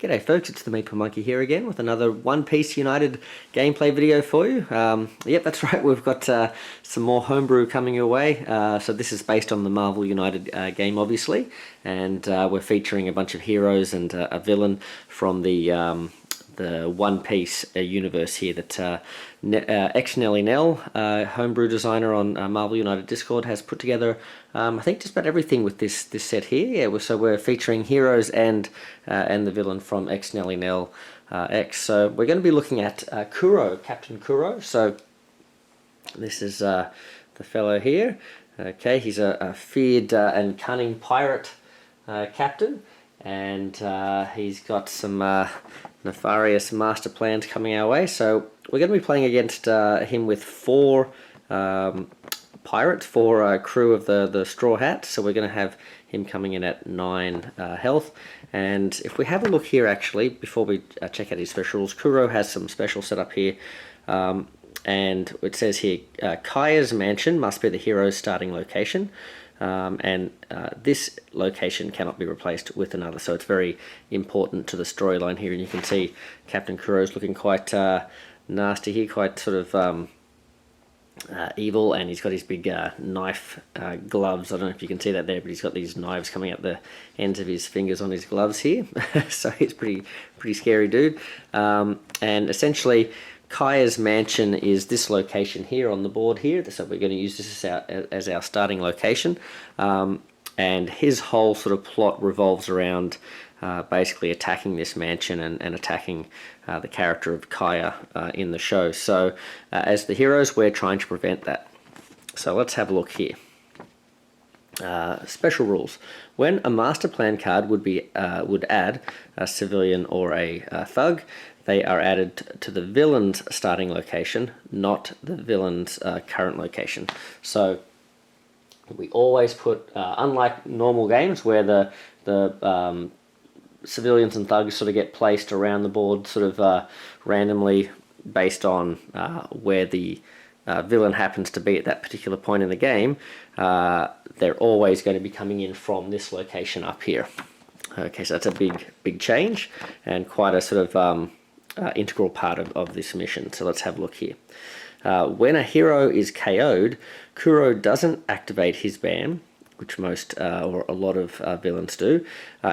G'day folks, it's the Meeple Monkey here again with another One Piece United gameplay video for you. Yep, that's right, we've got some more Homebrew coming your way. So this is based on the Marvel United game obviously, and we're featuring a bunch of heroes and a villain from the One Piece universe here that xNellyNelx, homebrew designer on Marvel United Discord, has put together. I think just about everything with this set here. Yeah, so we're featuring heroes and the villain from xNellyNelx. So we're going to be looking at Kuro, Captain Kuro. So this is the fellow here. Okay, he's a feared and cunning pirate captain, and he's got some nefarious master plans coming our way. So we're going to be playing against him with four pirates, four crew of the Straw Hat. So we're going to have him coming in at 9 health. And if we have a look here, actually, before we check out his special rules, Kuro has some special setup here. And it says here, Kaya's mansion must be the hero's starting location. This location cannot be replaced with another, so it's very important to the storyline here. And you can see Captain Kuro's looking quite nasty here, quite sort of evil, and he's got his big knife gloves. I don't know if you can see that there, but he's got these knives coming out the ends of his fingers on his gloves here. So he's pretty scary dude. And essentially, Kaya's mansion is this location here on the board here, so we're going to use this as our starting location. And his whole sort of plot revolves around basically attacking this mansion and attacking the character of Kaya in the show. So as the heroes, we're trying to prevent that. So let's have a look here. Special rules. When a master plan card would add a civilian or a thug, they are added to the villain's starting location, not the villain's current location. So we always put, unlike normal games where the civilians and thugs sort of get placed around the board sort of randomly based on where the villain happens to be at that particular point in the game, they're always going to be coming in from this location up here. Okay, so that's a big change and quite a sort of integral part of this mission. So let's have a look here. When a hero is KO'd, Kuro doesn't activate his BAM, which most or a lot of villains do.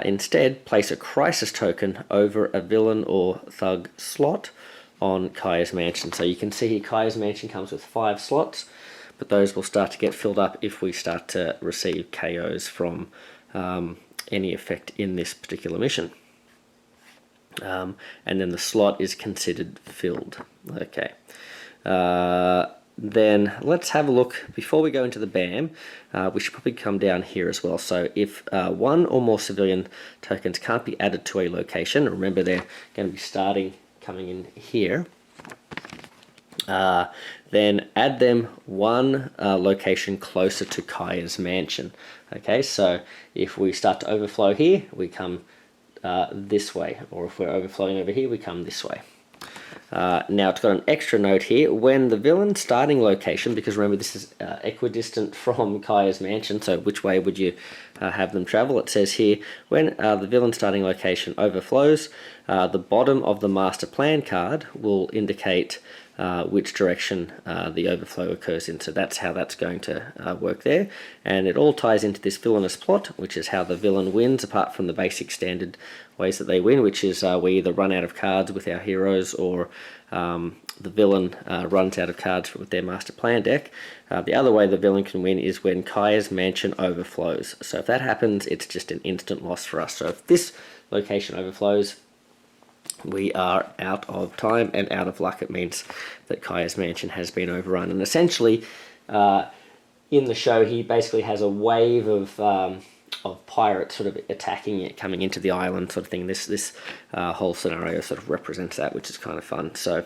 Instead, place a crisis token over a villain or thug slot on Kaya's mansion. So you can see here Kaya's mansion comes with 5 slots, but those will start to get filled up if we start to receive KOs from any effect in this particular mission. And then the slot is considered filled. Okay. Then let's have a look, before we go into the BAM, we should probably come down here as well. So if one or more civilian tokens can't be added to a location, remember they're going to be coming in here, then add them one location closer to Kaya's mansion. Okay, so if we start to overflow here, we come this way, or if we're overflowing over here, we come this way. Now it's got an extra note here. When the villain's starting location, because remember this is equidistant from Kaya's mansion, so which way would you have them travel? It says here, when the villain's starting location overflows, the bottom of the master plan card will indicate which direction the overflow occurs in. So that's how that's going to work there. And it all ties into this villainous plot, which is how the villain wins, apart from the basic standard ways that they win, which is we either run out of cards with our heroes, or the villain runs out of cards with their master plan deck. The other way the villain can win is when Kaya's mansion overflows. So if that happens, it's just an instant loss for us. So if this location overflows, we are out of time and out of luck. It means that Kaya's mansion has been overrun. And essentially, in the show, he basically has a wave of pirates sort of attacking it, coming into the island sort of thing. This whole scenario sort of represents that, which is kind of fun. So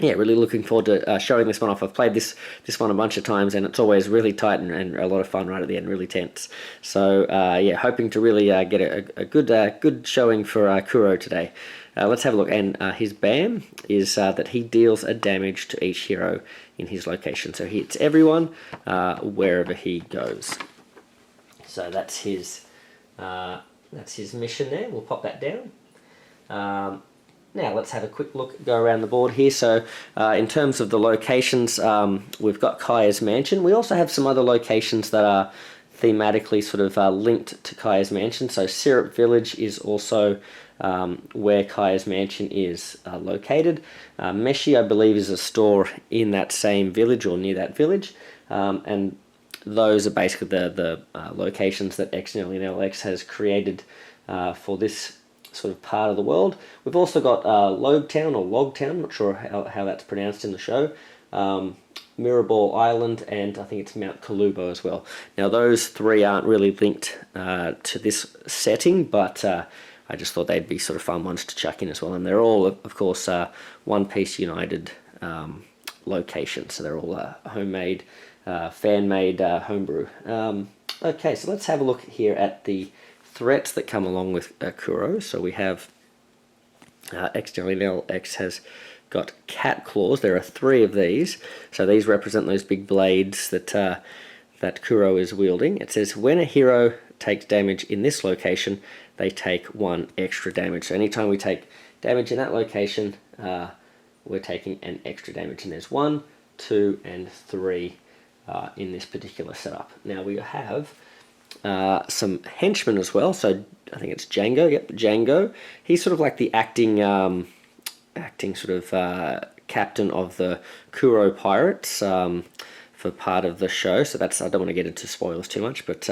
yeah, really looking forward to showing this one off. I've played this one a bunch of times, and it's always really tight and a lot of fun right at the end, really tense. So yeah, hoping to really get a good showing for Kuro today. Let's have a look. And his BAM is that he deals a damage to each hero in his location. So he hits everyone wherever he goes. So that's his mission there. We'll pop that down. Now let's have a quick look, go around the board here. So in terms of the locations, we've got Kaya's Mansion. We also have some other locations that are thematically sort of linked to Kaya's Mansion. So Syrup Village is also where Kaya's Mansion is located. Meshi, I believe, is a store in that same village or near that village. And those are basically the locations that xNellyNelx has created for this sort of part of the world. We've also got Logtown or Logtown, not sure how that's pronounced in the show, Mirrorball Island, and I think it's Mount Kalubo as well. Now those three aren't really linked to this setting, but I just thought they'd be sort of fun ones to chuck in as well. And they're all, of course, One Piece United locations, so they're all homemade, fan-made homebrew. Okay, so let's have a look here at the threats that come along with Kuro. So we have xNellyNelx has got cat claws. There are 3 of these. So these represent those big blades that that Kuro is wielding. It says when a hero takes damage in this location, they take 1 extra damage. So anytime we take damage in that location, we're taking an extra damage. And there's 1, 2, and 3 in this particular setup. Now we have some henchmen as well. So I think it's Django. Yep, Django. He's sort of like the acting sort of captain of the Kuro pirates for part of the show. So that's, I don't want to get into spoilers too much, but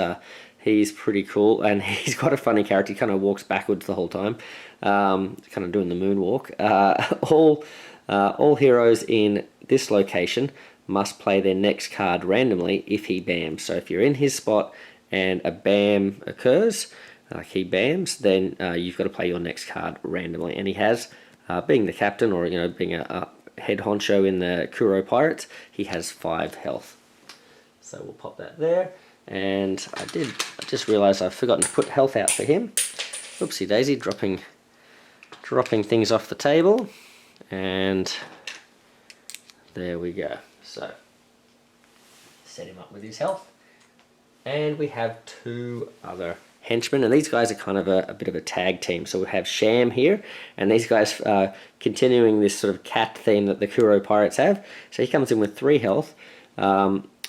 he's pretty cool, and he's quite a funny character. He kind of walks backwards the whole time, kind of doing the moonwalk. All heroes in this location must play their next card randomly if he bams. So if you're in his spot and a bam occurs, like he bams, then you've got to play your next card randomly. And he has, being the captain, or being a head honcho in the Kuro Pirates, he has 5 health. So we'll pop that there. And I just realised I've forgotten to put health out for him. Oopsie daisy, dropping things off the table. And there we go. So set him up with his health. And we have 2 other henchmen, and these guys are kind of a bit of a tag team. So we have Sham here, and these guys are continuing this sort of cat theme that the Kuro Pirates have. So he comes in with 3 health.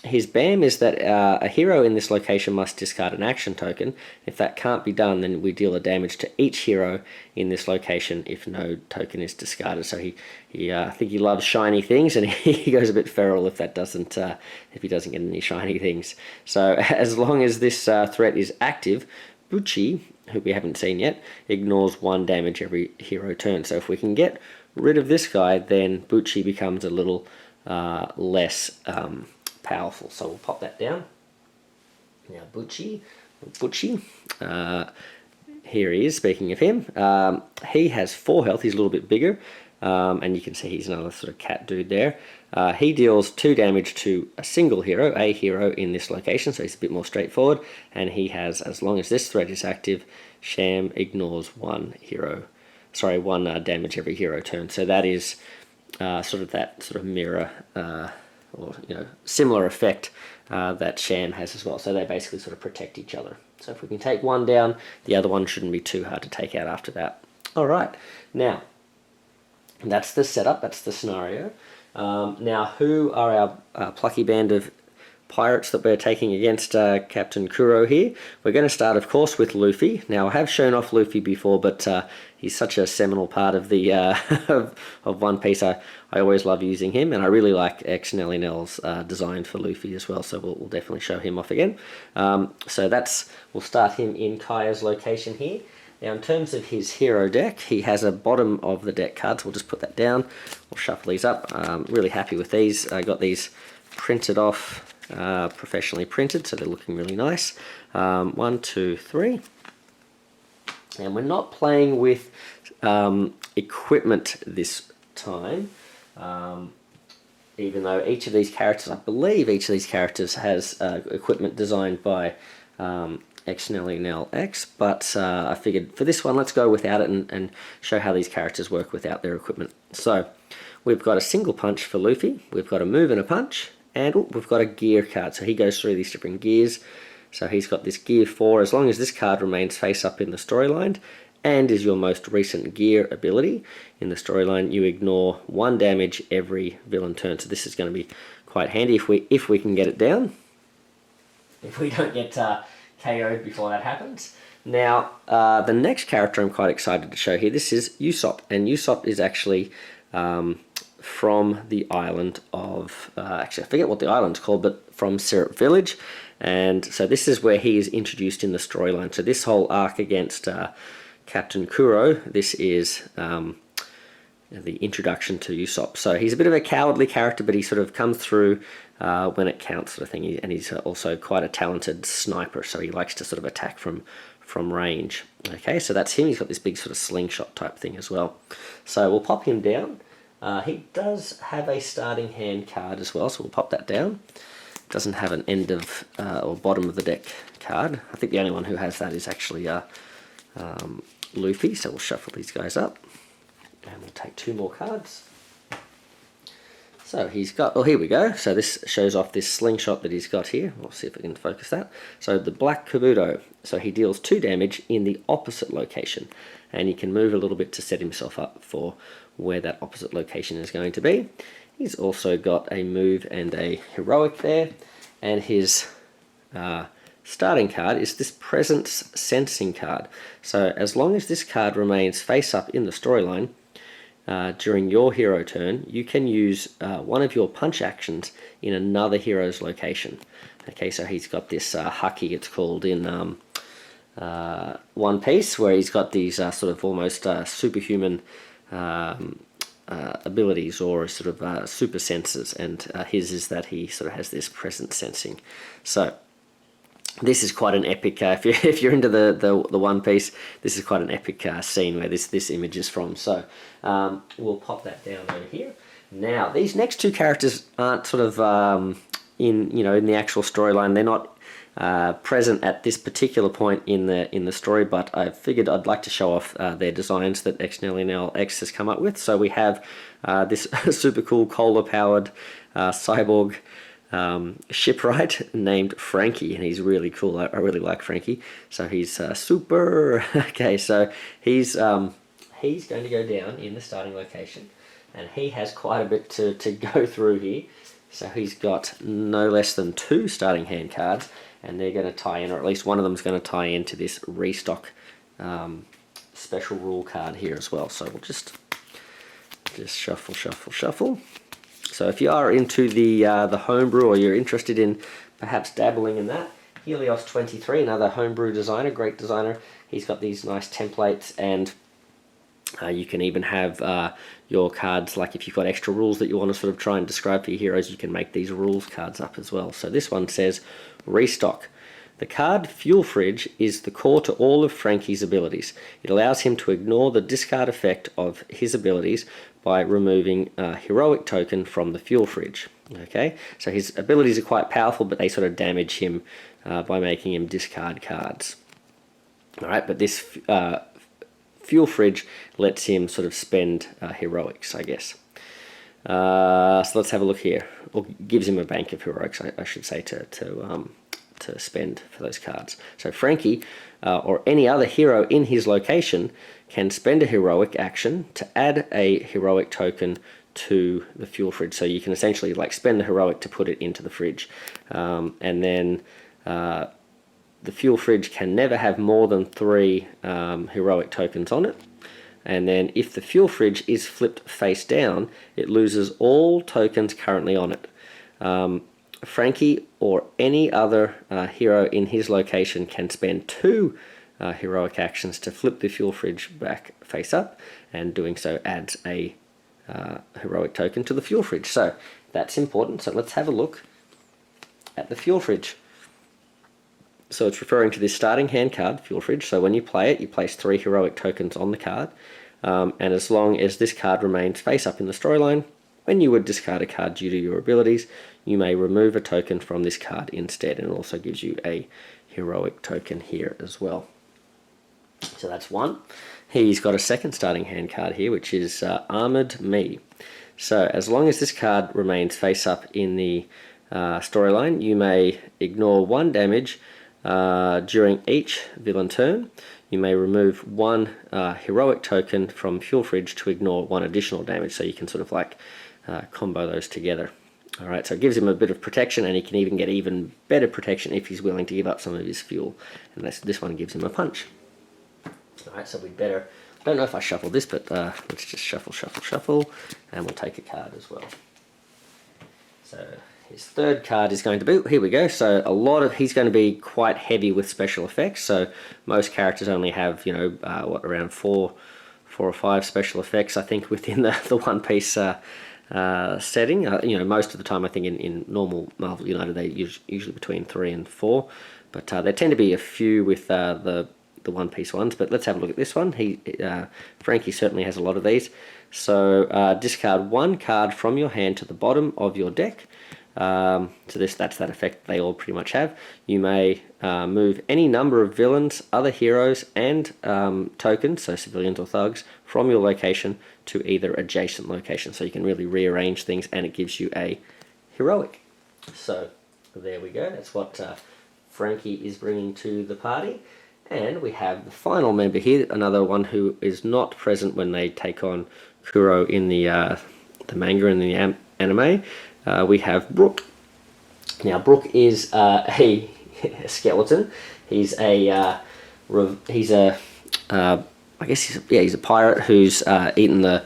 His bam is that a hero in this location must discard an action token. If that can't be done, then we deal a damage to each hero in this location if no token is discarded. So I think he loves shiny things, and he goes a bit feral if that doesn't if he doesn't get any shiny things. So as long as this threat is active, Buchi, who we haven't seen yet, ignores 1 damage every hero turn. So if we can get rid of this guy, then Buchi becomes a little less powerful. So we'll pop that down. Now Buchi, here he is, speaking of him. He has 4 health, he's a little bit bigger, and you can see he's another sort of cat dude there. He deals 2 damage to a single hero, in this location, so he's a bit more straightforward, and he has, as long as this threat is active, Sham ignores 1 damage every hero turn. So that is sort of mirror or similar effect that Sham has as well. So they basically sort of protect each other. So if we can take 1 down, the other one shouldn't be too hard to take out after that. All right, now that's the setup, that's the scenario. Now who are our plucky band of pirates that we're taking against Captain Kuro here? We're going to start, of course, with Luffy. Now I have shown off Luffy before, but he's such a seminal part of the of One Piece. I always love using him, and I really like xNellyNelx design for Luffy as well, so we'll definitely show him off again. So we'll start him in Kaya's location here. Now in terms of his hero deck, he has a bottom of the deck cards. We'll just put that down. We'll shuffle these up. Really happy with these. I got these printed off, professionally printed, so they're looking really nice. 1, 2, 3. And we're not playing with equipment this time, even though each of these characters, I believe each of these characters has equipment designed by xNellyNelx, but I figured for this one let's go without it and show how these characters work without their equipment. So we've got a single punch for Luffy, we've got a move and a punch, and we've got a gear card, so he goes through these different gears. So he's got this gear 4. As long as this card remains face up in the storyline, and is your most recent gear ability in the storyline, you ignore 1 damage every villain turn. So this is going to be quite handy if we can get it down. If we don't get KO'd before that happens. Now, the next character I'm quite excited to show here, this is Usopp, and Usopp is actually from the island of, actually I forget what the island's called, but from Syrup Village, and so this is where he is introduced in the storyline. So this whole arc against Captain Kuro, this is the introduction to Usopp. So he's a bit of a cowardly character, but he sort of comes through when it counts, sort of thing, and he's also quite a talented sniper, so he likes to sort of attack from range. Okay, so that's him. He's got this big sort of slingshot type thing as well. So we'll pop him down. He does have a starting hand card as well, so we'll pop that down. Doesn't have an end of or bottom of the deck card. I think the only one who has that is actually Luffy, so we'll shuffle these guys up. And we'll take 2 more cards. So he's got, oh, here we go. So this shows off this slingshot that he's got here. We'll see if we can focus that. So the Black Kabuto. So he deals 2 damage in the opposite location. And he can move a little bit to set himself up for where that opposite location is going to be. He's also got a move and a heroic there. And his starting card is this Presence Sensing card. So as long as this card remains face up in the storyline, during your hero turn, you can use one of your punch actions in another hero's location. Okay, so he's got this Haki, it's called, in One Piece, where he's got these sort of almost superhuman abilities, or sort of super senses, and his is that he sort of has this presence sensing. So this is quite an epic, if you're into the One Piece, this is quite an epic scene where this image is from. So we'll pop that down over here. Now, these next 2 characters aren't sort of in the actual storyline. They're not present at this particular point in the story, but I figured I'd like to show off their designs that xNellyNelx has come up with. So we have this super cool cola-powered cyborg shipwright named Frankie, and he's really cool. I really like Frankie. So he's super. Okay, so he's going to go down in the starting location, and he has quite a bit to go through here. So he's got no less than 2 starting hand cards, and they're going to tie in, or at least one of them is going to tie into this restock special rule card here as well. So we'll just shuffle, shuffle, shuffle. So if you are into the homebrew, or you're interested in perhaps dabbling in that, Helios23, another homebrew designer, great designer. He's got these nice templates, and you can even have your cards, like if you've got extra rules that you want to sort of try and describe for your heroes, you can make these rules cards up as well. So this one says, restock. The card Fuel Fridge is the core to all of Frankie's abilities. It allows him to ignore the discard effect of his abilities by removing a heroic token from the Fuel Fridge. Okay, so his abilities are quite powerful, but they sort of damage him by making him discard cards. Alright, but this Fuel Fridge lets him sort of spend heroics, I guess. So let's have a look here. Or gives him a bank of heroics, I should say, to spend for those cards. So Frankie, or any other hero in his location, can spend a heroic action to add a heroic token to the Fuel Fridge. So you can essentially like spend the heroic to put it into the fridge. And then the Fuel Fridge can never have more than 3 heroic tokens on it. And then if the Fuel Fridge is flipped face down, it loses all tokens currently on it. Frankie or any other hero in his location can spend 2 heroic actions to flip the Fuel Fridge back face up, and doing so adds a heroic token to the Fuel Fridge. So that's important. So let's have a look at the Fuel Fridge. So it's referring to this starting hand card, Fuel Fridge. So when you play it, you place 3 heroic tokens on the card, and as long as this card remains face up in the storyline, when you would discard a card due to your abilities, you may remove a token from this card instead, and it also gives you a heroic token here as well. So that's one. He's got a second starting hand card here, which is Armored Me. So as long as this card remains face up in the storyline, you may ignore 1 damage during each villain turn. you may remove one heroic token from Fuel Fridge to ignore one additional damage, so you can sort of like combo those together. Alright, so it gives him a bit of protection, and he can even get even better protection if he's willing to give up some of his fuel. And this one gives him a punch. Alright, so we'd better... I don't know if I shuffle this, but let's just shuffle, and we'll take a card as well. So his third card is going to be... Here we go. So he's going to be quite heavy with special effects. So most characters only have, you know, around four or five special effects, I think, within the One Piece setting. You know, most of the time I think in normal Marvel United they usually between 3 and 4, but there tend to be a few with the One Piece ones. But let's have a look at this one. Frankie certainly has a lot of these. So discard one card from your hand to the bottom of your deck. So that's that effect they all pretty much have. You may move any number of villains, other heroes, and tokens, so civilians or thugs, from your location to either adjacent location. So you can really rearrange things, and it gives you a heroic. So there we go. That's what Frankie is bringing to the party. And we have the final member here, another one who is not present when they take on Kuro in the manga and the anime. We have Brook. Now Brook is a skeleton. He's a I guess he's a pirate who's eaten the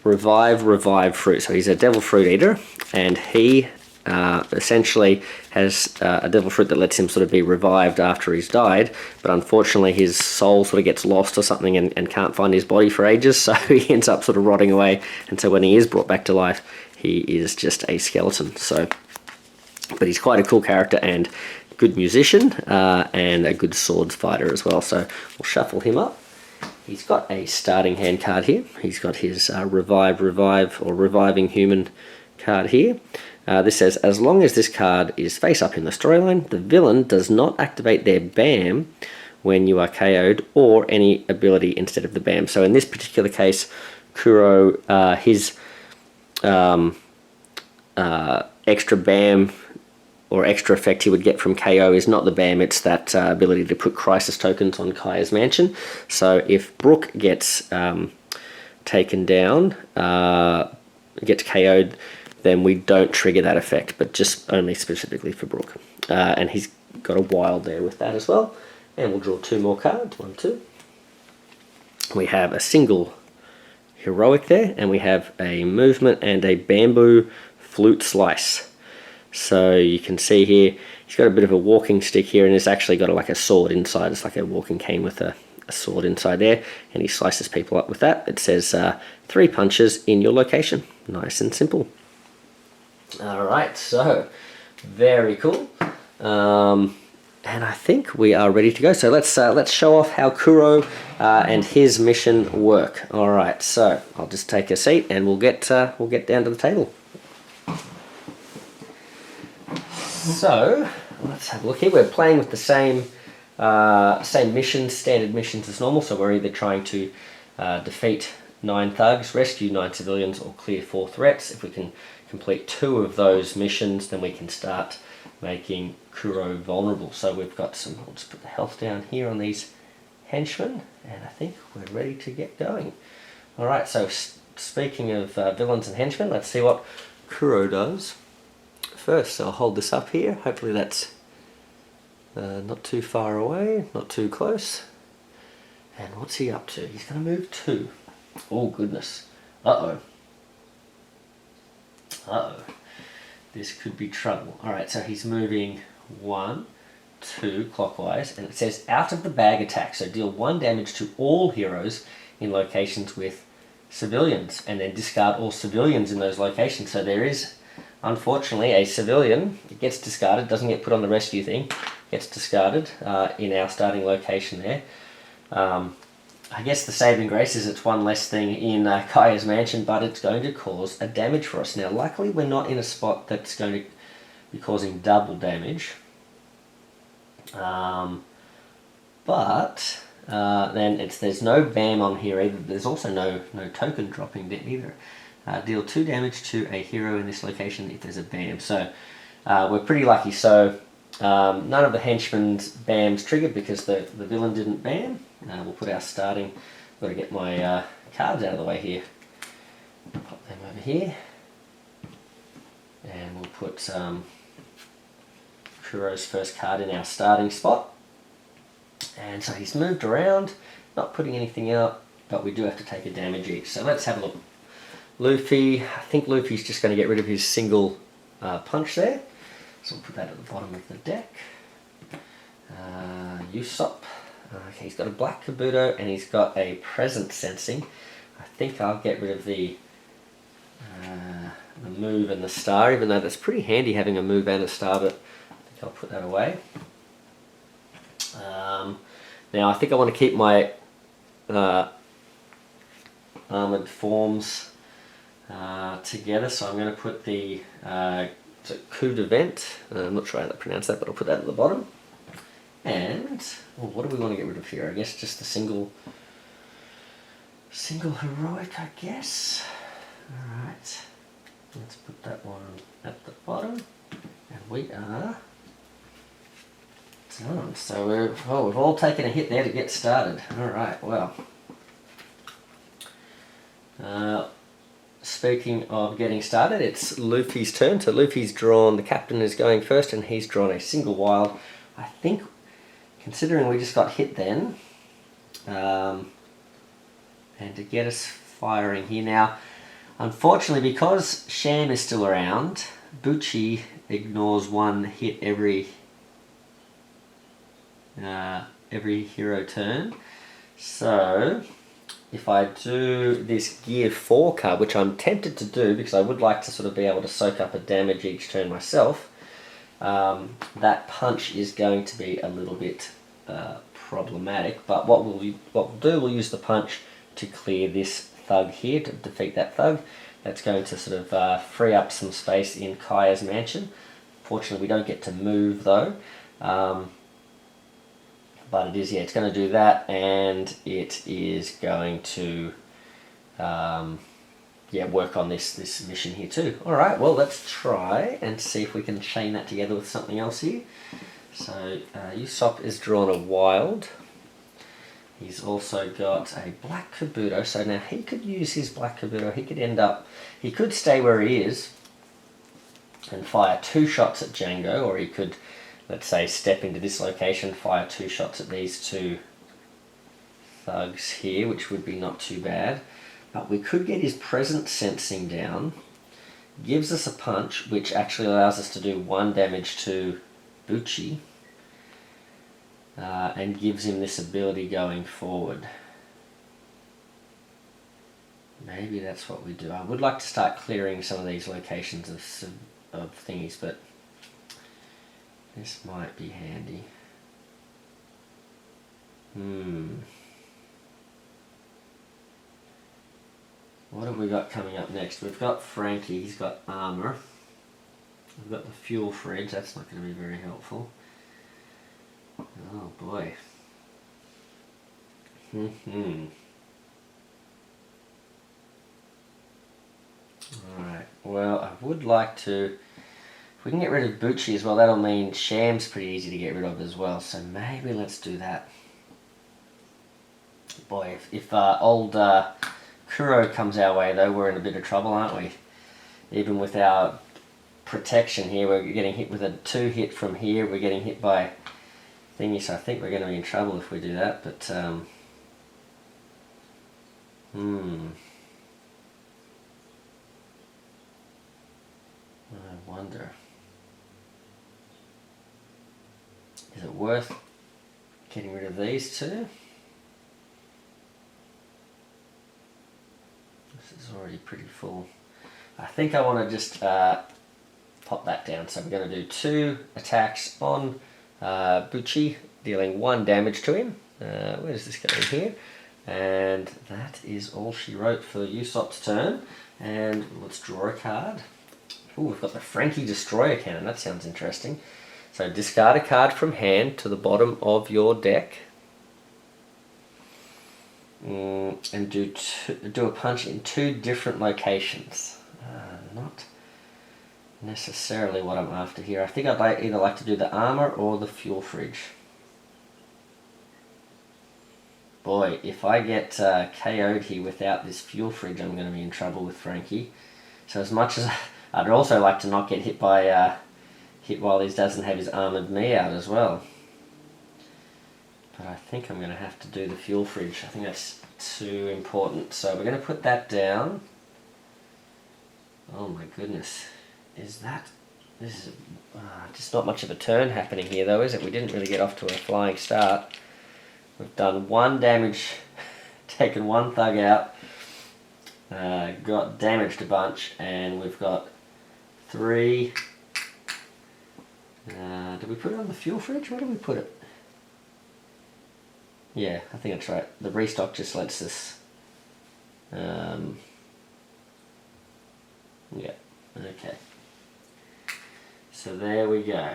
revive fruit. So he's a devil fruit eater, and he essentially has a devil fruit that lets him sort of be revived after he's died, but unfortunately his soul sort of gets lost or something and can't find his body for ages, so he ends up sort of rotting away, and so when he is brought back to life, he is just a skeleton. So, but he's quite a cool character and good musician and a good swords fighter as well. So we'll shuffle him up. He's got a starting hand card here. He's got his revive or reviving human card here. This says, as long as this card is face up in the storyline, the villain does not activate their BAM when you are KO'd or any ability instead of the BAM. So in this particular case, Kuro, his extra BAM or extra effect he would get from KO is not the BAM, it's that ability to put crisis tokens on Kaya's mansion. So if Brook gets taken down, gets KO'd, then we don't trigger that effect, but just only specifically for Brook. And he's got a wild there with that as well. And we'll draw two more cards, 1, 2. We have a single heroic there, and we have a movement and a bamboo flute slice. So you can see here, he's got a bit of a walking stick here, and it's actually got like a sword inside. It's like a walking cane with a sword inside there, and he slices people up with that. It says 3 punches in your location. Nice and simple. Alright, so very cool. And I think we are ready to go. So let's show off how Kuro and his mission work. Alright, so I'll just take a seat and we'll get down to the table. So let's have a look here. We're playing with the same missions, standard missions as normal. So we're either trying to defeat 9 thugs, rescue 9 civilians, or clear 4 threats. If we can complete 2 of those missions, then we can start making Kuro vulnerable. So we've got some, I'll just put the health down here on these henchmen, and I think we're ready to get going. Alright, so speaking of villains and henchmen, let's see what Kuro does first. So I'll hold this up here, hopefully that's not too far away, not too close. And what's he up to? He's going to move 2. Oh goodness. Uh-oh. Uh-oh. This could be trouble. Alright, so he's moving 1, 2 clockwise, and it says out of the bag attack. So deal 1 damage to all heroes in locations with civilians, and then discard all civilians in those locations. So there is, unfortunately, a civilian. It gets discarded, doesn't get put on the rescue thing, gets discarded in our starting location there. I guess the saving grace is it's 1 less thing in Kaya's mansion, but it's going to cause a damage for us. Now, luckily, we're not in a spot that's going to be causing double damage. But then there's no BAM on here either. There's also no token dropping either. Deal 2 damage to a hero in this location if there's a BAM. So we're pretty lucky. So None of the henchmen's bams triggered because the villain didn't bam. We'll put our starting, got to get my cards out of the way here. Pop them over here. And we'll put Kuro's first card in our starting spot. And so he's moved around, not putting anything out, but we do have to take a damage each. So let's have a look. Luffy, I think Luffy's just going to get rid of his single punch there. So we'll put that at the bottom of the deck. Usopp, okay, he's got a black Kabuto and he's got a present sensing. I think I'll get rid of the move and the star, even though that's pretty handy having a move and a star, but I think I'll put that away. Now I think I want to keep my armoured forms together, so I'm going to put the coup de vent. I'm not sure how to pronounce that, but I'll put that at the bottom. And well, what do we want to get rid of here? I guess just the single heroic, I guess. Alright, let's put that one at the bottom, and we are done. So we've all taken a hit there to get started. Alright, well. Speaking of getting started, it's Luffy's turn. So Luffy's drawn, the captain is going first, and he's drawn a single wild. I think, considering we just got hit then, and to get us firing here now, unfortunately because Sham is still around, Bucci ignores one hit every hero turn. So if I do this Gear 4 card, which I'm tempted to do because I would like to sort of be able to soak up a damage each turn myself, that punch is going to be a little bit problematic. But what we'll do, we'll use the punch to clear this thug here, to defeat that thug. That's going to sort of free up some space in Kaya's mansion. Fortunately, we don't get to move though. But it is, yeah, it's going to do that, and it is going to work on this mission here too. Alright, well, let's try and see if we can chain that together with something else here. So Usopp is drawn a wild. He's also got a black Kabuto, so now he could use his black Kabuto. He could stay where he is and fire 2 shots at Django, or he could, let's say, step into this location, fire 2 shots at these 2 thugs here, which would be not too bad. But we could get his present sensing down, gives us a punch, which actually allows us to do 1 damage to Bucci, and gives him this ability going forward. Maybe that's what we do. I would like to start clearing some of these locations of thingies, but this might be handy. What have we got coming up next? We've got Frankie, he's got armor. We've got the fuel fridge, that's not going to be very helpful. Oh boy. Alright, well, I would like to, if we can get rid of Bucci as well, that'll mean Sham's pretty easy to get rid of as well, so maybe let's do that. Boy, if old Kuro comes our way though, we're in a bit of trouble, aren't we? Even with our protection here, we're getting hit with a 2 hit from here, we're getting hit by thingy, so I think we're going to be in trouble if we do that, but I wonder, is it worth getting rid of these 2? This is already pretty full. I think I want to just pop that down, so we're going to do 2 attacks on Bucci, dealing 1 damage to him. Where does this go in here? And that is all she wrote for Usopp's turn. And let's draw a card. Ooh, we've got the Frankie Destroyer Cannon. That sounds interesting. So discard a card from hand to the bottom of your deck. And do a punch in 2 different locations. necessarily what I'm after here. I think I'd either like to do the armor or the fuel fridge. Boy, if I get KO'd here without this fuel fridge, I'm going to be in trouble with Frankie. So as much as I'd also like to not get hit by hit while he doesn't have his armored me out as well. But I think I'm going to have to do the fuel fridge. I think that's too important. So we're going to put that down. Oh my goodness. This is just not much of a turn happening here though, is it? We didn't really get off to a flying start. We've done 1 damage, taken 1 thug out, got damaged a bunch, and we've got 3. Did we put it on the fuel fridge? Where did we put it? Yeah, I think that's right. The restock just lets us... yeah, okay. So there we go.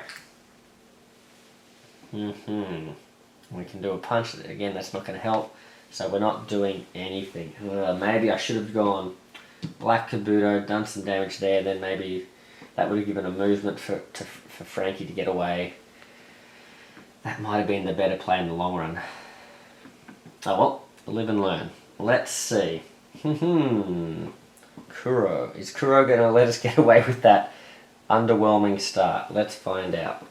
We can do a punch. Again, that's not going to help. So we're not doing anything. Maybe I should have gone Black Kabuto, done some damage there, then maybe that would have given a movement for Frankie to get away. That might have been the better play in the long run. Oh well, live and learn. Let's see. Kuro. Is Kuro going to let us get away with that underwhelming start? Let's find out.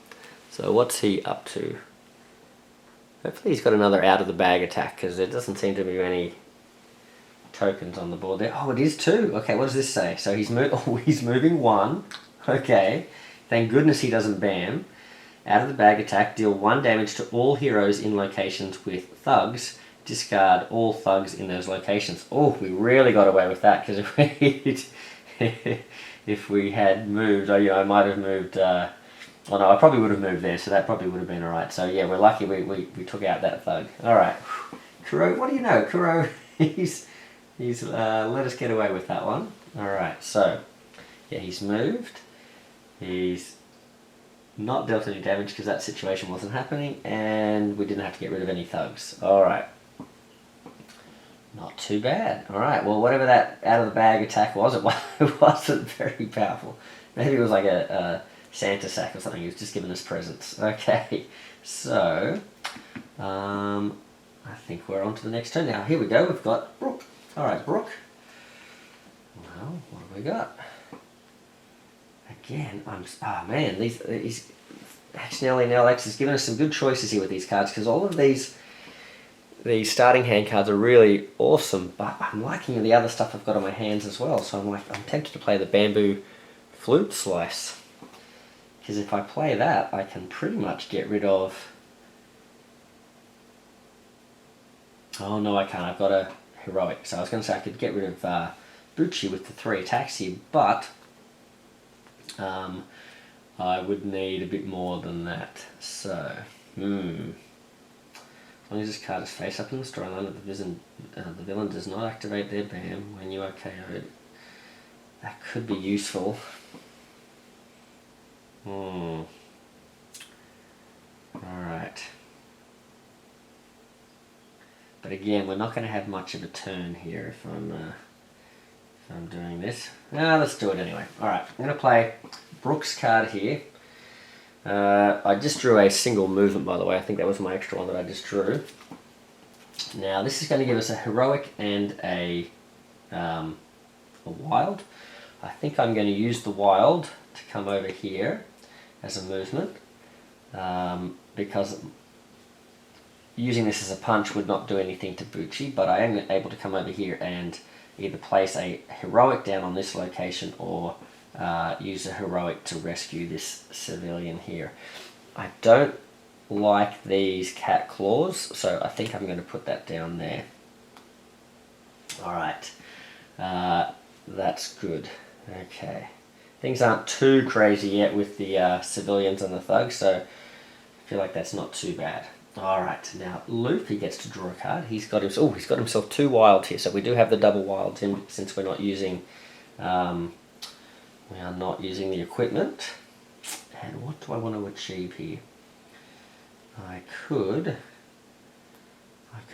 So what's he up to? Hopefully he's got another out of the bag attack, because there doesn't seem to be any tokens on the board there. Oh, it is 2. Okay, what does this say? So he's moving 1. Okay, thank goodness he doesn't bam. Out of the bag attack, deal 1 damage to all heroes in locations with thugs. Discard all thugs in those locations. Oh, we really got away with that, because if we had moved, I might have moved... oh no, I probably would have moved there, so that probably would have been alright. So yeah, we're lucky we took out that thug. Alright. Kuro, what do you know? Kuro, he's let us get away with that one. Alright, so, yeah, he's moved. He's not dealt any damage because that situation wasn't happening, and we didn't have to get rid of any thugs. Alright. Not too bad. Alright, well, whatever that out-of-the-bag attack was, it wasn't very powerful. Maybe it was like a Santa sack or something. He was just giving us presents. Okay, so I think we're on to the next turn now. Here we go. We've got Brooke. All right, Brooke. Well, what have we got? Again, oh man, these xNellyNelx has given us some good choices here with these cards, because all of these starting hand cards are really awesome. But I'm liking the other stuff I've got on my hands as well. So I'm tempted to play the Bamboo Flute Slice. Because if I play that, I can pretty much get rid of... Oh no, I can't. I've got a heroic. So I was going to say I could get rid of Bucci with the 3 attacks here, but I would need a bit more than that. So, as long as this card is face up in the storyline, the villain does not activate their BAM when you are KO'd. That could be useful. Alright. But again, we're not going to have much of a turn here if I'm doing this. Let's do it anyway. Alright, I'm going to play Brooke's card here. I just drew a single movement, by the way. I think that was my extra one that I just drew. Now, this is going to give us a heroic and a wild. I think I'm going to use the wild to come over here as a movement, because using this as a punch would not do anything to Bucci, but I am able to come over here and either place a heroic down on this location or use a heroic to rescue this civilian here. I don't like these cat claws, so I think I'm going to put that down there. Alright, that's good. Okay. Things aren't too crazy yet with the civilians and the thugs, so I feel like that's not too bad. Alright, now Luffy gets to draw a card. He's got himself 2 wild here, so we do have the double wilds in, since we're not using the equipment. And what do I want to achieve here? I could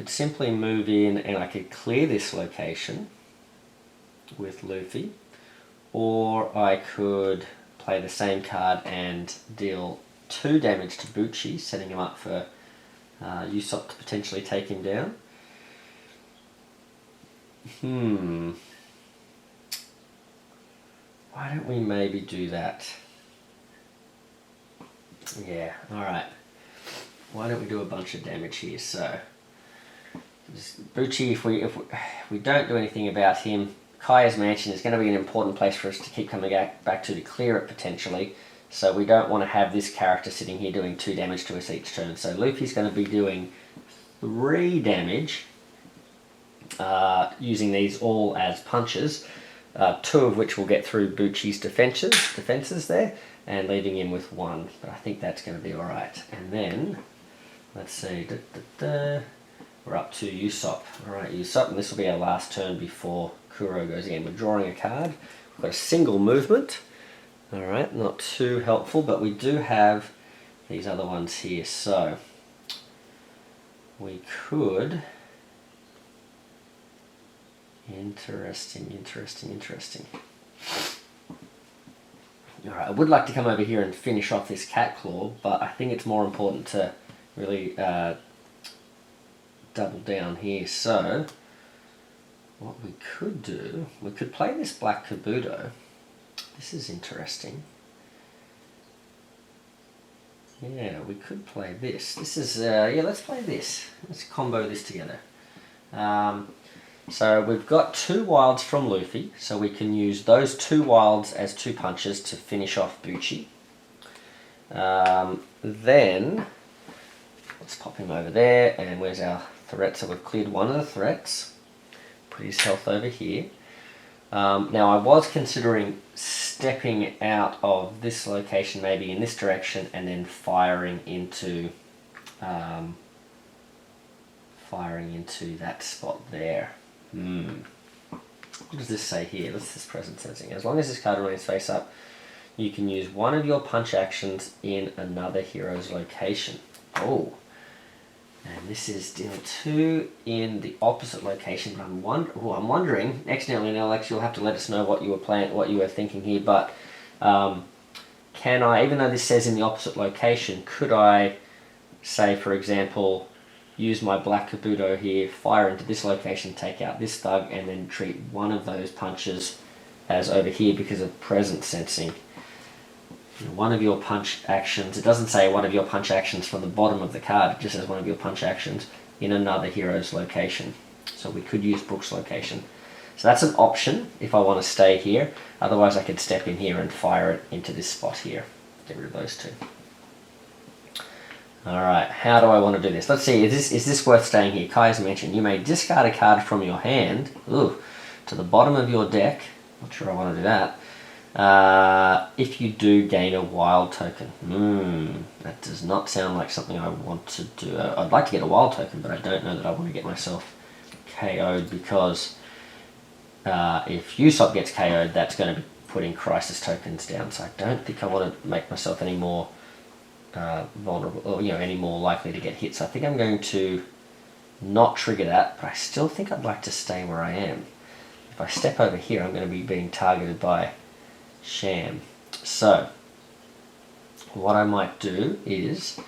simply move in and I could clear this location with Luffy. Or I could play the same card and deal 2 damage to Bucci, setting him up for Usopp to potentially take him down. Why don't we maybe do that? Yeah, alright. Why don't we do a bunch of damage here? So, Bucci, if we don't do anything about him, Kaya's Mansion is going to be an important place for us to keep coming back to clear it potentially. So we don't want to have this character sitting here doing 2 damage to us each turn. So Luffy's going to be doing 3 damage, using these all as punches, 2 of which will get through Bucci's defenses there, and leaving him with 1. But I think that's going to be alright. And then, let's see, we're up to Usopp. Alright, Usopp, and this will be our last turn before Kuro goes again. We're drawing a card. We've got a single movement. Alright, not too helpful, but we do have these other ones here. So, we could... Interesting. Alright, I would like to come over here and finish off this cat claw, but I think it's more important to really double down here. So, what we could do, we could play this Black Kabuto. This is interesting. Yeah, we could play this. This is, yeah, let's play this. Let's combo this together. So we've got 2 wilds from Luffy, so we can use those 2 wilds as 2 punches to finish off Bucci. Then, let's pop him over there, and where's our threat? So we've cleared one of the threats. Put his health over here. Now I was considering stepping out of this location, maybe in this direction, and then firing into that spot there. What does this say here? What's this present sensing? As long as this card remains face up, you can use one of your punch actions in another hero's location. Oh, and this is deal 2 in the opposite location. But I'm wondering, xNellyNelx, you'll have to let us know what you were thinking here. But can I, even though this says in the opposite location, could I say, for example, use my Black Kabuto here, fire into this location, take out this thug, and then treat one of those punches as over here because of present sensing? One of your punch actions, it doesn't say one of your punch actions from the bottom of the card, it just says one of your punch actions in another hero's location. So we could use Brook's location. So that's an option if I want to stay here. Otherwise I could step in here and fire it into this spot here. Get rid of those 2. Alright, how do I want to do this? Let's see, is this worth staying here? Kaya's Mansion. You may discard a card from your hand to the bottom of your deck. Not sure I want to do that. If you do gain a wild token. That does not sound like something I want to do. I'd like to get a wild token, but I don't know that I want to get myself KO'd, because if Usopp gets KO'd, that's going to be putting crisis tokens down. So I don't think I want to make myself any more vulnerable, or any more likely to get hit. So I think I'm going to not trigger that, but I still think I'd like to stay where I am. If I step over here, I'm going to be being targeted by Sham. So what I might do is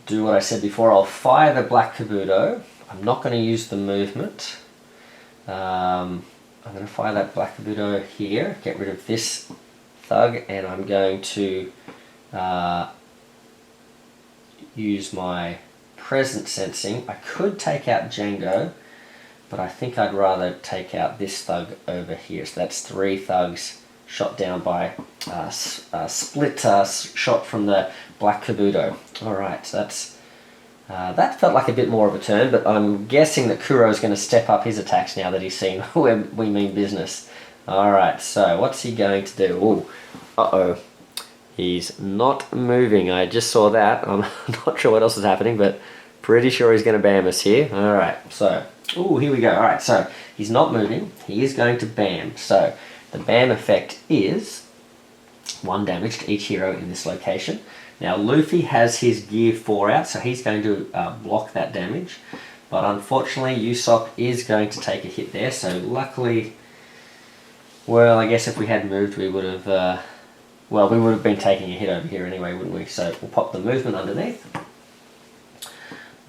do what I said before. I'll fire the Black Kabuto. I'm not going to use the movement. I'm going to fire that Black Kabuto here, get rid of this thug, and I'm going to use my present sensing. I could take out Django, but I think I'd rather take out this thug over here. So that's 3 thugs shot down by split shot from the Black Kabuto. Alright, so that's that felt like a bit more of a turn, but I'm guessing that Kuro's going to step up his attacks now that he's seen where we mean business. Alright, so what's he going to do? Ooh, uh-oh. He's not moving. I just saw that. I'm not sure what else is happening, but pretty sure he's going to bam us here. Alright, so, ooh, here we go. Alright, so he's not moving. He is going to bam. So the bam effect is 1 damage to each hero in this location. Now Luffy has his gear 4 out, so he's going to block that damage. But unfortunately, Usopp is going to take a hit there. So luckily, well, I guess if we had moved, we would have well, we would have been taking a hit over here anyway, wouldn't we? So we'll pop the movement underneath.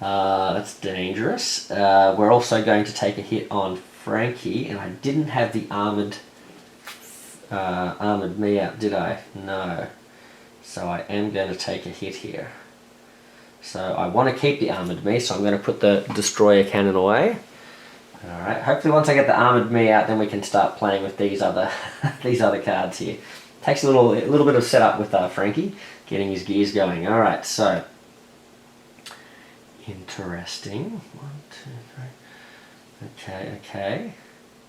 That's dangerous. We're also going to take a hit on Frankie, and I didn't have the armoured me out, did I? No. So I am going to take a hit here. So I want to keep the armoured me, so I'm going to put the destroyer cannon away. Alright, hopefully once I get the armoured me out, then we can start playing with these other these other cards here. Takes a little bit of setup with Frankie, getting his gears going. Alright, so interesting. 1, 2, 3. Okay.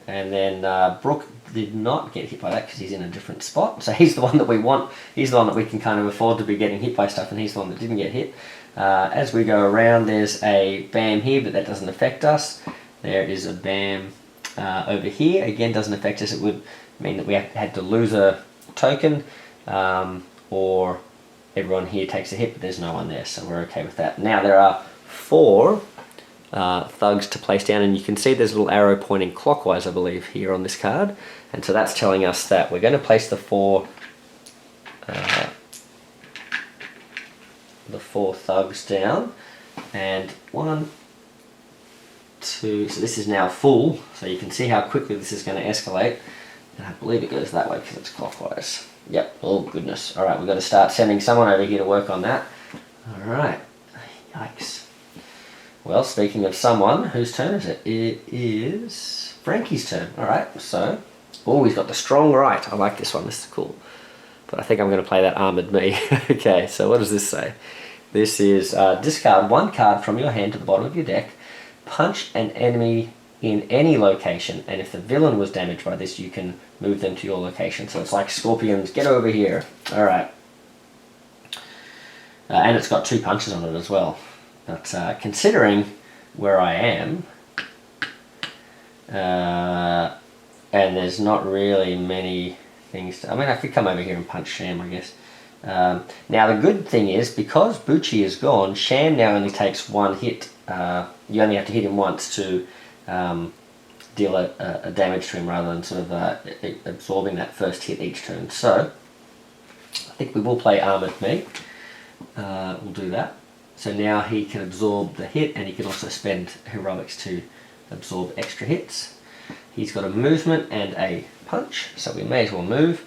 And then Brooke did not get hit by that because he's in a different spot. So he's the one that we want. He's the one that we can kind of afford to be getting hit by stuff, and he's the one that didn't get hit. As we go around, there's a BAM here, but that doesn't affect us. There is a BAM over here. Again, doesn't affect us. It would mean that we had to lose a token, or everyone here takes a hit, but there's no one there, so we're okay with that. Now there are 4 thugs to place down, and you can see there's a little arrow pointing clockwise, I believe, here on this card, and so that's telling us that we're going to place the 4 thugs down, and 1, 2, so this is now full, so you can see how quickly this is going to escalate, and I believe it goes that way because it's clockwise. Yep, oh goodness. Alright, we've got to start sending someone over here to work on that. Alright, yikes. Well, speaking of someone, whose turn is it? It is Frankie's turn. Alright, so, oh, he's got the strong right. I like this one, this is cool. But I think I'm going to play that armoured me. Okay, so what does this say? This is discard 1 card from your hand to the bottom of your deck, punch an enemy in any location, and if the villain was damaged by this, you can move them to your location. So it's like Scorpions, get over here. Alright. And it's got 2 punches on it as well. But considering where I am, and there's not really many things to, I mean, I could come over here and punch Sham, I guess. Now the good thing is, because Bucci is gone, Sham now only takes 1 hit. You only have to hit him once to deal a damage to him, rather than sort of absorbing that first hit each turn. So I think we will play Armoured Me. We'll do that. So now he can absorb the hit, and he can also spend heroics to absorb extra hits. He's got a movement and a punch, so we may as well move.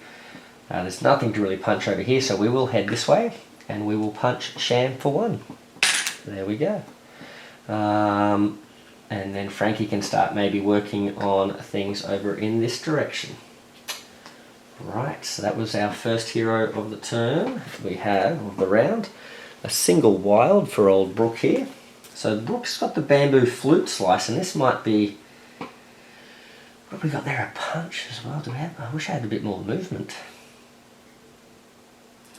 There's nothing to really punch over here, so we will head this way, and we will punch Sham for 1. There we go. And then Frankie can start maybe working on things over in this direction. Right, so that was our first hero of the turn. We have, of the round, a single wild for old Brooke here. So Brooke's got the bamboo flute slice, and this might be... What have we got there? A punch as well. Do we have? I wish I had a bit more movement.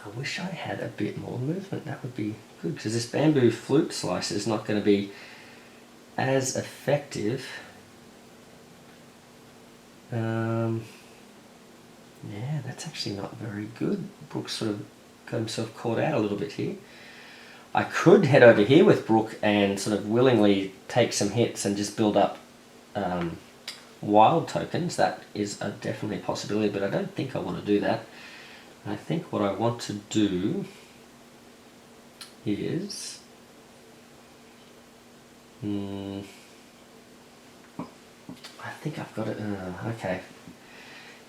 I wish I had a bit more movement. That would be good, because this bamboo flute slice is not going to be as effective. Yeah, that's actually not very good. Brooke sort of got himself caught out a little bit here. I could head over here with Brooke and sort of willingly take some hits and just build up wild tokens. That is definitely a possibility, but I don't think I want to do that. I think what I want to do is... I think I've got it. Okay.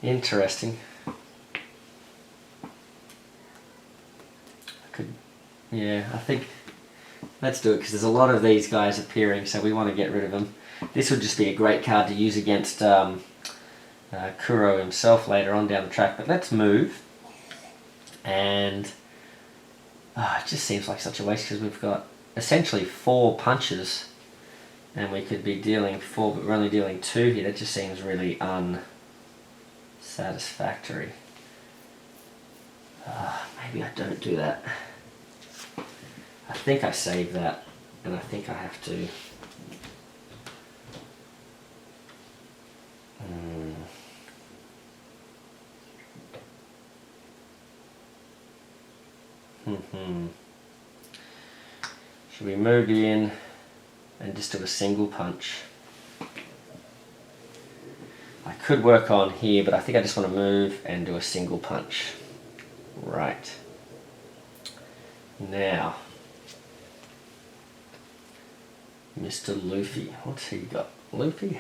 Interesting. Yeah, I think let's do it, because there's a lot of these guys appearing, so we want to get rid of them. This would just be a great card to use against Kuro himself later on down the track, but let's move. And it just seems like such a waste, because we've got essentially 4 punches, and we could be dealing 4, but we're only dealing 2 here. That just seems really unsatisfactory. Maybe I don't do that. I think I save that, and I think I have to... Should we move in and just do a single punch? I could work on here, but I think I just want to move and do a single punch. Right. Now, Mr. Luffy, what's he got? Luffy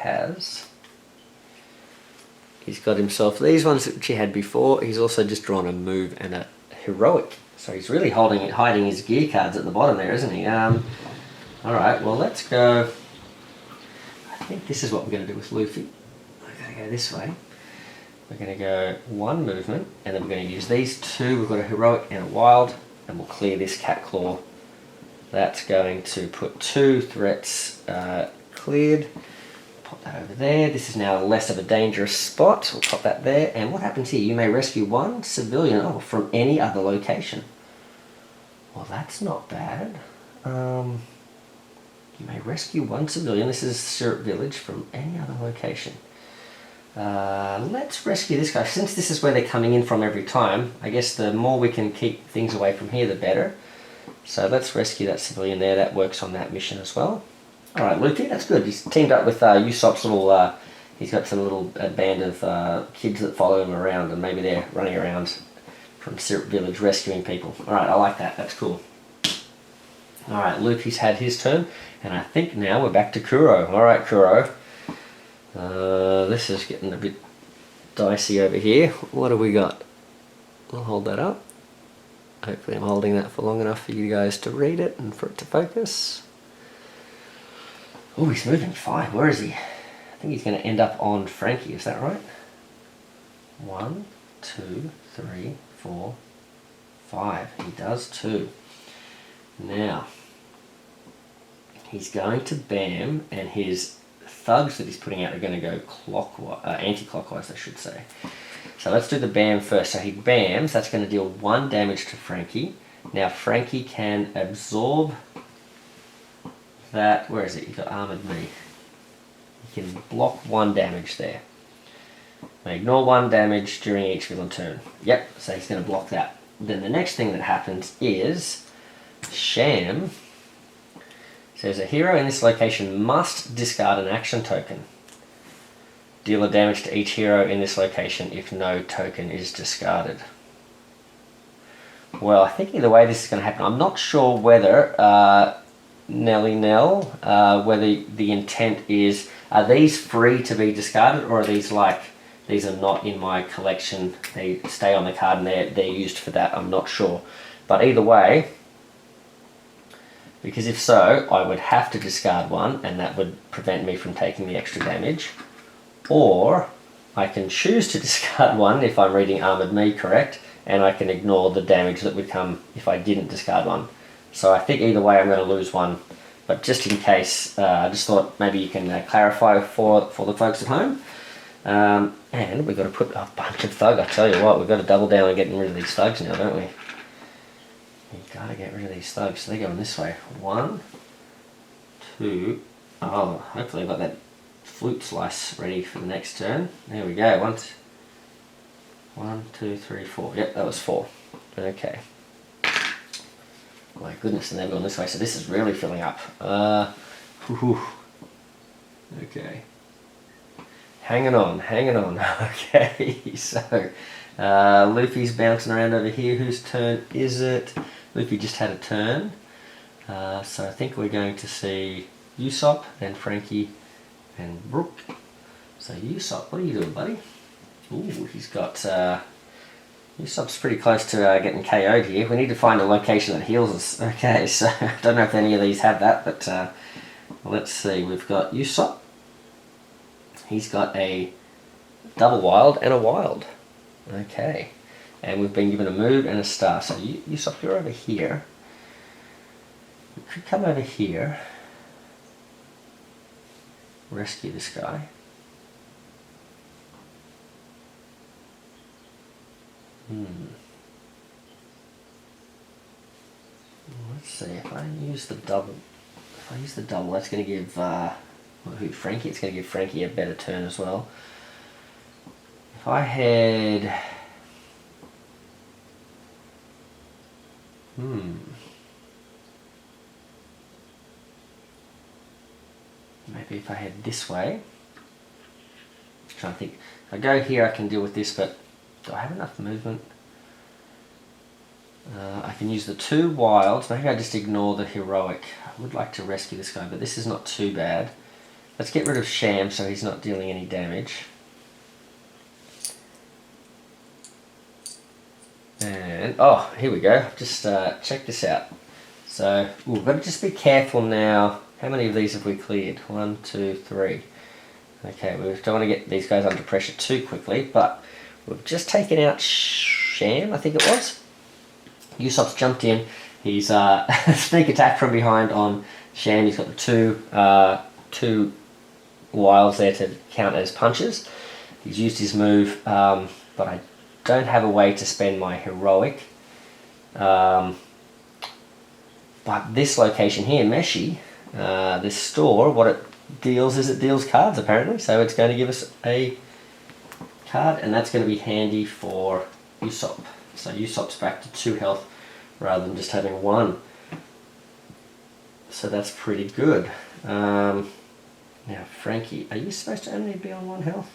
he's got himself these ones which he had before. He's also just drawn a move and a heroic. So he's really hiding his gear cards at the bottom there, isn't he? Alright, well let's go. I think this is what we're going to do with Luffy. We're going to go this way. We're going to go one movement, and then we're going to use these two. We've got a heroic and a wild, and we'll clear this cat claw. That's going to put 2 threats cleared. Pop that over there. This is now less of a dangerous spot. We'll pop that there. And what happens here? You may rescue 1 civilian from any other location. Well, that's not bad. You may rescue 1 civilian. This is Syrup Village from any other location. Let's rescue this guy. Since this is where they're coming in from every time, I guess the more we can keep things away from here, the better. So let's rescue that civilian there. That works on that mission as well. Alright, Luffy, that's good. He's teamed up with Usopp's little, he's got some little band of kids that follow him around, and maybe they're running around from Syrup Village rescuing people. Alright, I like that. That's cool. Alright, Luffy's had his turn, and I think now we're back to Kuro. Alright, Kuro. This is getting a bit dicey over here. What have we got? I'll hold that up. Hopefully I'm holding that for long enough for you guys to read it and for it to focus. Oh, he's moving fine. Where is he? I think he's going to end up on Frankie. Is that right? 1, 2, 3, 4, 5. He does 2. Now, he's going to bam, and his thugs that he's putting out are going to go clockwise, anti-clockwise, I should say. So let's do the bam first. So he bams. That's going to deal 1 damage to Frankie. Now Frankie can absorb that. Where is it? You've got armored me. He can block 1 damage there. Now ignore 1 damage during each villain turn. Yep. So he's going to block that. Then the next thing that happens is Sham says a hero in this location must discard an action token. Deal a damage to each hero in this location if no token is discarded. Well, I think either way this is going to happen. I'm not sure whether XNellyNelx, whether the intent is, are these free to be discarded, or are these like, these are not in my collection, they stay on the card and they're used for that? I'm not sure. But either way, because if so, I would have to discard 1, and that would prevent me from taking the extra damage. Or I can choose to discard 1 if I'm reading Armored Me correct, and I can ignore the damage that would come if I didn't discard 1. So I think either way I'm going to lose 1. But just in case, I just thought maybe you can clarify for the folks at home. And we've got to put a bunch of thugs. I tell you what, we've got to double down on getting rid of these thugs now, don't we? We've got to get rid of these thugs. So they're going this way. 1, 2. Oh, hopefully I've got that flute slice ready for the next turn. There we go. 1, 2, 3, 4. Yep, that was 4. Okay. My goodness, and they've gone this way. So this is really filling up. Okay. Hanging on. Okay, so Luffy's bouncing around over here. Whose turn is it? Luffy just had a turn. So I think we're going to see Usopp, then Frankie, and Brook. So Usopp, what are you doing, buddy? Ooh, he's got... Usopp's pretty close to getting KO'd here. We need to find a location that heals us. Okay, so I don't know if any of these have that, but let's see. We've got Usopp. He's got a double wild and a wild. Okay. And we've been given a move and a star. So Usopp, you're over here. We could come over here. Rescue this guy. Let's see, if I use the double, that's going to give Frankie, it's going to give Frankie a better turn as well. If I had... Maybe if I head this way. I'm trying to think. If I go here I can deal with this, but do I have enough movement? I can use the 2 wilds. Maybe I just ignore the heroic. I would like to rescue this guy, but this is not too bad. Let's get rid of Sham so he's not dealing any damage. And, oh, here we go. Just check this out. So, we've got to just be careful now. How many of these have we cleared? 1, 2, 3. Okay, we don't want to get these guys under pressure too quickly, but we've just taken out Sham, I think it was. Usopp's jumped in. He's sneak attack from behind on Sham. He's got the two wilds there to count as punches. He's used his move, but I don't have a way to spend my heroic. But this location here, Meshi, this store, what it deals is it deals cards apparently. So it's going to give us a card, and that's going to be handy for Usopp. So Usopp's back to 2 health rather than just having 1. So that's pretty good. Now Frankie, are you supposed to only be on 1 health?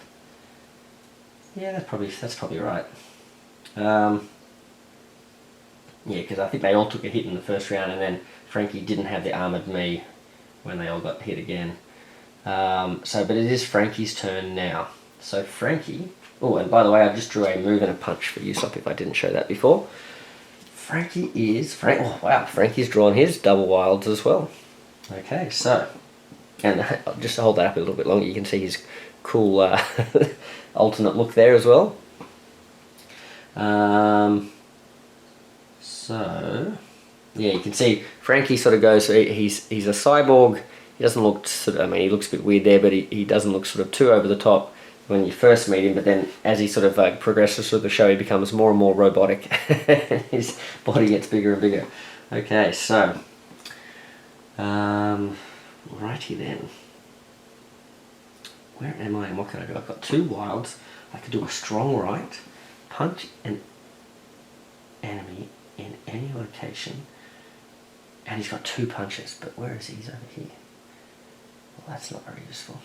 Yeah, that's probably right. Yeah, because I think they all took a hit in the first round, and then Frankie didn't have the armoured me when they all got hit again. But it is Frankie's turn now. So Frankie, oh, and by the way, I just drew a move and a punch for Usopp if I didn't show that before. Oh wow, Frankie's drawn his double wilds as well. Okay, so, and just to hold that up a little bit longer, you can see his cool alternate look there as well. So, yeah, you can see Frankie sort of goes, he's a cyborg. He doesn't look sort of, I mean, he looks a bit weird there, but he doesn't look sort of too over the top when you first meet him, but then as he sort of progresses through the show, he becomes more and more robotic. His body gets bigger and bigger. Okay, so, righty then. Where am I and what can I do? I've got 2 wilds. I could do a strong right, punch an enemy in any location, and he's got 2 punches, but where is he? He's over here. Well, that's not very useful.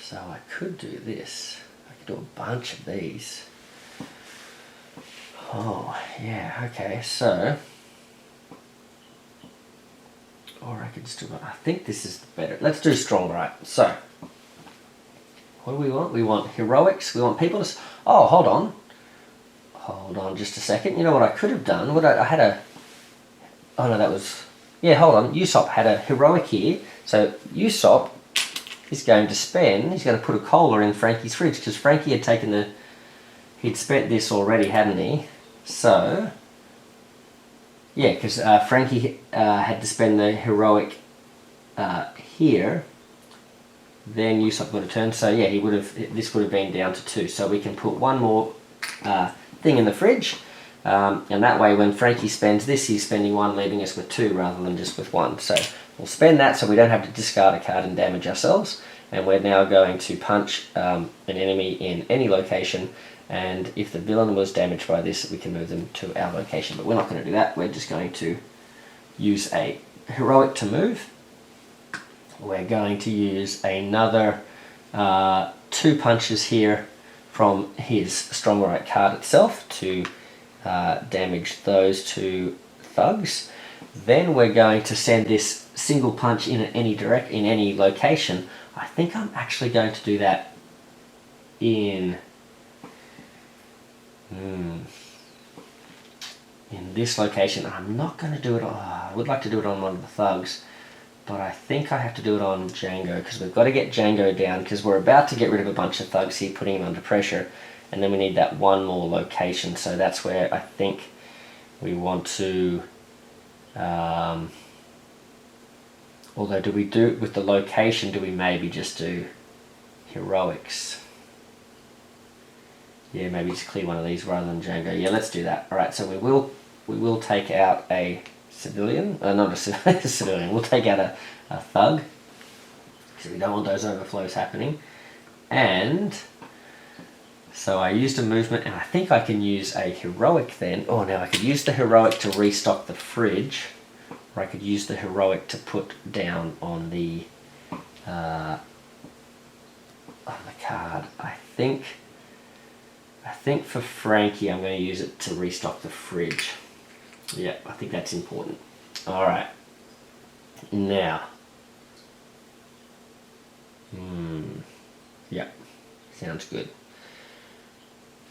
So I could do this. I could do a bunch of these. Oh, yeah, okay, so, or I could just do it. I think this is better. Let's do strong right. So, what do we want? We want heroics. We want people to, oh, hold on just a second. You know what I could have done? I had a, oh no, that was, yeah, hold on. Usopp had a heroic here. So Usopp is going to spend, he's going to put a cola in Frankie's fridge, because Frankie had taken he'd spent this already, hadn't he? So, yeah, because Frankie had to spend the heroic here. Then Usopp got a turn, so yeah, this would have been down to 2. So we can put 1 more thing in the fridge, and that way when Frankie spends this, he's spending 1, leaving us with 2 rather than just with 1. So we'll spend that so we don't have to discard a card and damage ourselves. And we're now going to punch an enemy in any location, and if the villain was damaged by this, we can move them to our location. But we're not going to do that. We're just going to use a heroic to move. We're going to use another 2 punches here from his strong right card itself to damage those 2 thugs. Then we're going to send this single punch in any location. I think I'm actually going to do that in this location. I'm not going to do it on, I would like to do it on one of the thugs, but I think I have to do it on Django, because we've got to get Django down, because we're about to get rid of a bunch of thugs here, putting him under pressure, and then we need that 1 more location. So that's where I think we want to, although do we do, with the location, do we maybe just do heroics? Yeah, maybe just clear one of these rather than Django. Yeah, let's do that. Alright, so we will take out a civilian, not a civilian, we'll take out a thug, because we don't want those overflows happening. And so I used a movement, and I think I can use a heroic then. Oh, now I could use the heroic to restock the fridge, or I could use the heroic to put down on the on the card. I think for Frankie I'm going to use it to restock the fridge. Yeah, I think that's important. Alright. Now. Yeah, sounds good.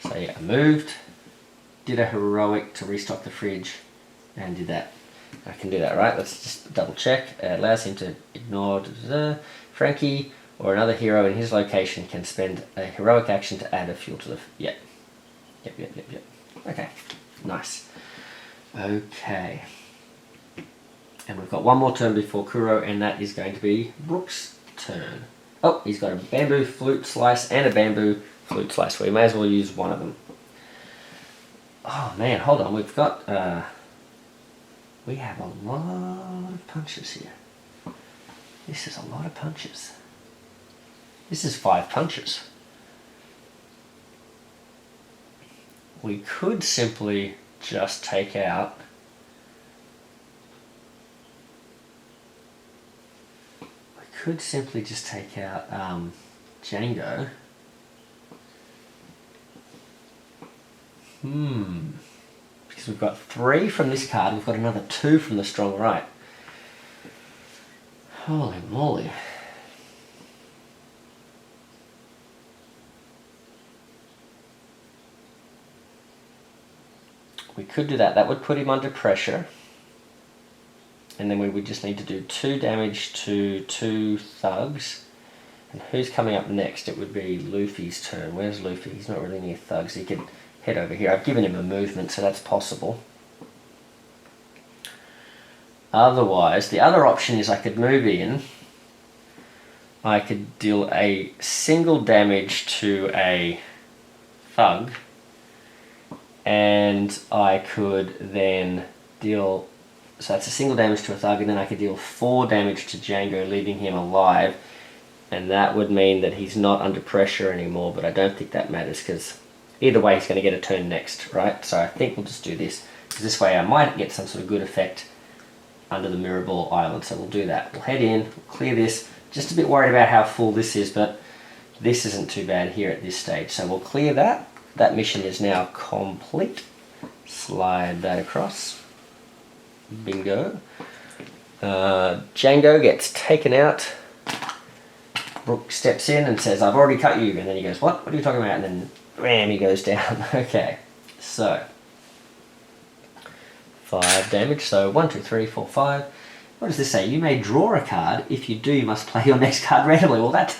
So yeah, I moved, did a heroic to restock the fridge, and did that. I can do that, right? Let's just double check. It allows him to ignore Frankie or another hero in his location can spend a heroic action to add a fuel to the... Yep. Okay, nice. Okay. And we've got one more turn before Kuro, and that is going to be Brook's turn. Oh, he's got a bamboo flute slice and a bamboo flute slice, so we may as well use one of them. Oh man, hold on, we've got... we have a lot of punches here. This is a lot of punches. This is 5 punches. We could simply just take out... Django. Because we've got 3 from this card, we've got another 2 from the strong right. Holy moly. We could do that. That would put him under pressure. And then we would just need to do 2 damage to 2 thugs. And who's coming up next? It would be Luffy's turn. Where's Luffy? He's not really near thugs. He could head over here. I've given him a movement, so that's possible. Otherwise, the other option is I could move in. I could deal a single damage to a thug. And I could then deal... So that's a single damage to a thug, and then I could deal 4 damage to Django, leaving him alive. And that would mean that he's not under pressure anymore, but I don't think that matters, because either way he's going to get a turn next, right? So I think we'll just do this, because this way I might get some sort of good effect under the Mirror Ball Island. So we'll do that. We'll head in, we'll clear this. Just a bit worried about how full this is, but this isn't too bad here at this stage. So we'll clear that. That mission is now complete. Slide that across. Bingo. Django gets taken out. Brook steps in and says, I've already cut you. And then he goes, what? What are you talking about? And then, bam, he goes down. Okay, so 5 damage. So 1, 2, 3, 4, 5. What does this say? You may draw a card. If you do, you must play your next card randomly. Well, that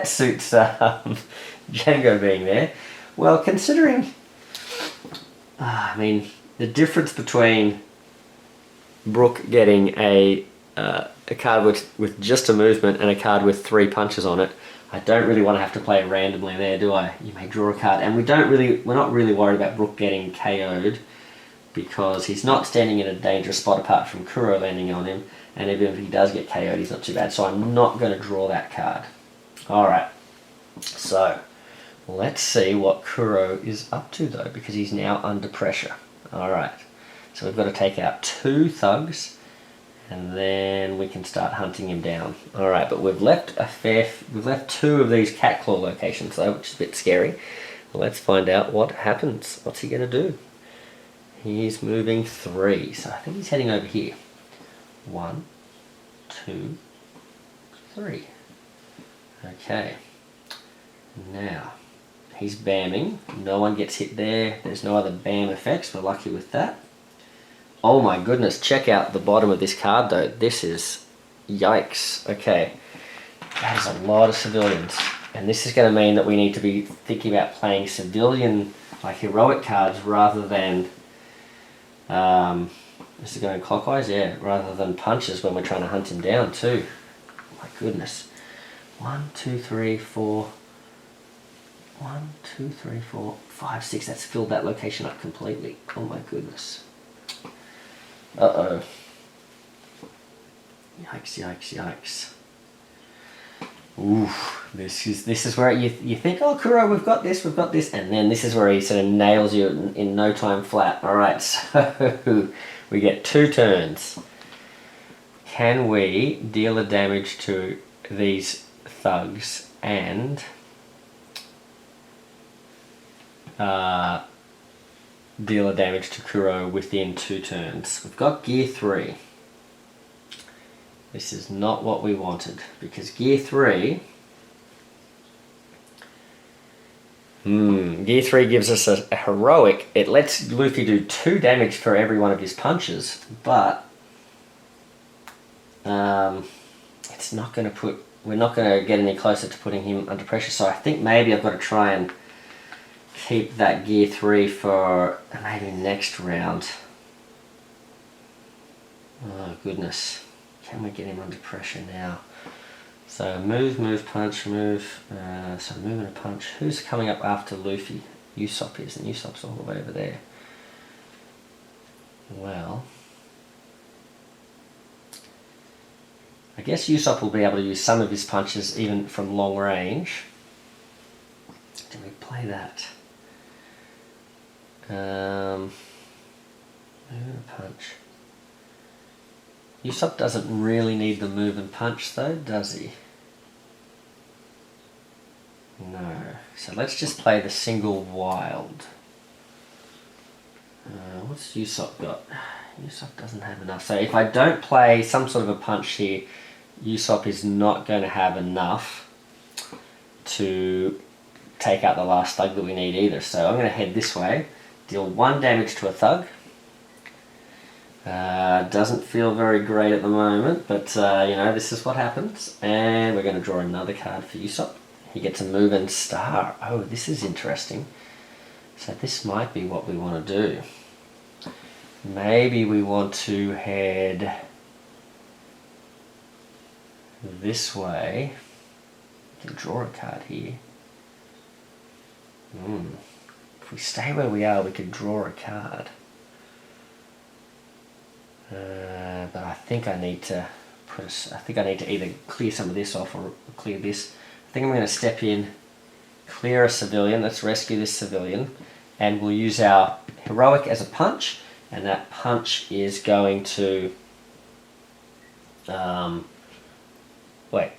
suits Django being there. Well, considering, I mean, the difference between Brook getting a card with just a movement and a card with 3 punches on it, I don't really want to have to play it randomly there, do I? You may draw a card, and we're not really worried about Brook getting KO'd, because he's not standing in a dangerous spot apart from Kuro landing on him, and even if he does get KO'd, he's not too bad, so I'm not going to draw that card. Alright, so let's see what Kuro is up to though, because he's now under pressure. Alright, so we've got to take out 2 thugs, and then we can start hunting him down. Alright, but we've left 2 of these cat claw locations though, which is a bit scary. Let's find out what happens. What's he going to do? He's moving 3, so I think he's heading over here. 1, 2, 3. Okay. Now, he's bamming. No one gets hit there. There's no other bam effects. We're lucky with that. Oh my goodness, check out the bottom of this card though. This is... yikes. Okay. That is a lot of civilians. And this is going to mean that we need to be thinking about playing civilian, like heroic cards, rather than... is it going clockwise? Yeah, rather than punches when we're trying to hunt him down too. Oh my goodness. 1, 2, 3, 4... 1, 2, 3, 4, 5, 6. That's filled that location up completely. Oh my goodness. Uh-oh. Yikes, yikes, yikes. Oof. This is where you think, oh, Kuro, we've got this, and then this is where he sort of nails you in no time flat. Alright, so we get 2 turns. Can we deal a damage to these thugs and dealer damage to Kuro within 2 turns. We've got Gear 3. This is not what we wanted, because Gear 3... Gear 3 gives us a heroic. It lets Luffy do 2 damage for every one of his punches, but it's not going to put... We're not going to get any closer to putting him under pressure, so I think maybe I've got to try and keep that Gear 3 for maybe next round. Oh goodness. Can we get him under pressure now? So move, punch, move. So move and a punch. Who's coming up after Luffy? Usopp is, and Usopp's all the way over there. Well, I guess Usopp will be able to use some of his punches even from long range. Do we play that? Move and a punch. Usopp doesn't really need the move and punch though, does he? No. So let's just play the single wild. What's Usopp got? Usopp doesn't have enough. So if I don't play some sort of a punch here, Usopp is not going to have enough to take out the last thug that we need either. So I'm going to head this way, deal 1 damage to a thug. Doesn't feel very great at the moment, but you know, this is what happens. And we're going to draw another card for Usopp. He gets a move and star. Oh, this is interesting. So this might be what we want to do. Maybe we want to head this way. We can draw a card here. If we stay where we are, we could draw a card. But I think I need to either clear some of this off or clear this. I think I'm going to step in, clear a civilian. Let's rescue this civilian, and we'll use our heroic as a punch, and that punch is going to wait,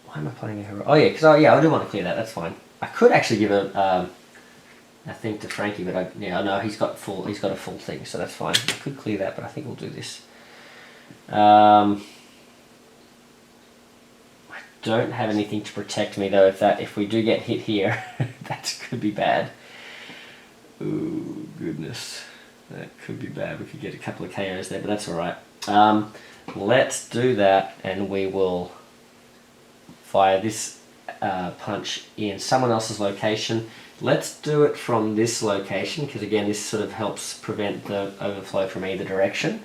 why am I playing a hero? Oh yeah, because I do want to clear that. That's fine. I could actually give a thing to Frankie, but I know he's got a full thing, so that's fine. I could clear that, but I think we'll do this. I don't have anything to protect me though. If we do get hit here, that could be bad. Ooh, goodness, that could be bad. We could get a couple of KOs there, but that's all right. Let's do that, and we will fire this punch in someone else's location. Let's do it from this location, because again, this sort of helps prevent the overflow from either direction.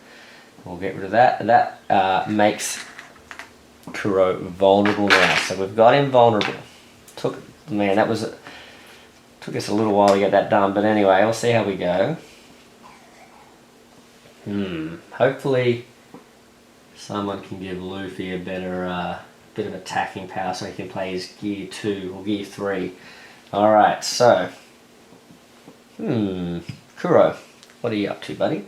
We'll get rid of that, and that makes Kuro vulnerable now. So we've got him vulnerable. Took us a little while to get that done, but anyway, we'll see how we go. Hopefully someone can give Luffy a better bit of attacking power so he can play his Gear 2 or Gear 3. Alright, so Kuro, what are you up to, buddy?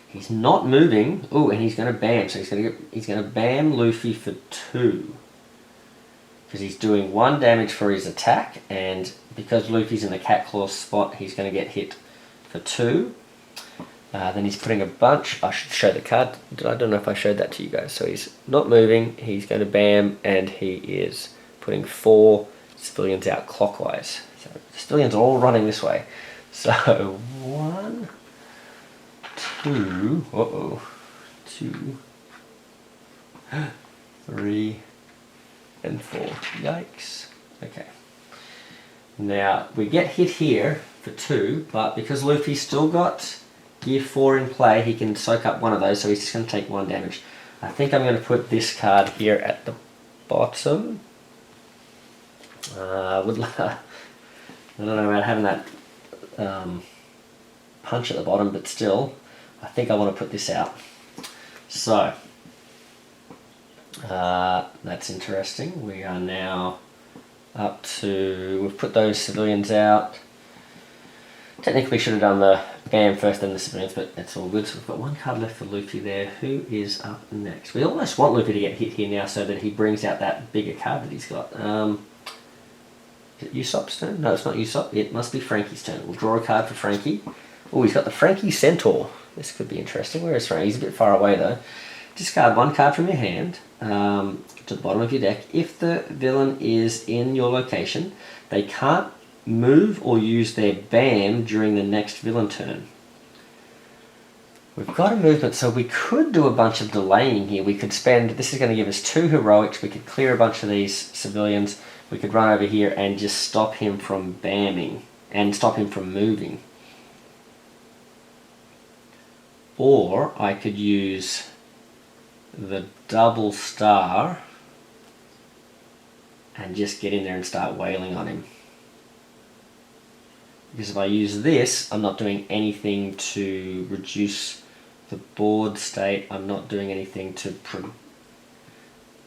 He's not moving. Oh, and he's going to bam. So he's going to bam Luffy for 2. Because he's doing 1 damage for his attack, and because Luffy's in the cat claw spot, he's going to get hit for 2. Then he's putting a bunch. I should show the card. I don't know if I showed that to you guys. So he's not moving. He's going to bam, and he is putting 4 civilians out clockwise. So the civilians are all running this way. So 1, 2, 2, 3, and 4. Yikes. Okay. Now we get hit here for 2, but because Luffy's still got Gear 4 in play, he can soak up one of those, so he's just going to take 1 damage. I think I'm going to put this card here at the bottom. I don't know about having that punch at the bottom, but still, I think I want to put this out. So, that's interesting. We are now up to, we've put those civilians out. Technically should have done the bam first, then the civilians, but that's all good. So we've got 1 card left for Luffy there. Who is up next? We almost want Luffy to get hit here now so that he brings out that bigger card that he's got. Is it Usopp's turn? No, it's not Usopp. It must be Frankie's turn. We'll draw a card for Frankie. Oh, he's got the Frankie Centaur. This could be interesting. Where is Frankie? He's a bit far away though. Discard one card from your hand to the bottom of your deck. If the villain is in your location, they can't move or use their BAM during the next villain turn. We've got a movement, so we could do a bunch of delaying here. We could spend, this is going to give us 2 heroics. We could clear a bunch of these civilians. We could run over here and just stop him from BAMing and stop him from moving. Or I could use the double star and just get in there and start wailing on him. Because if I use this, I'm not doing anything to reduce the board state. I'm not doing anything to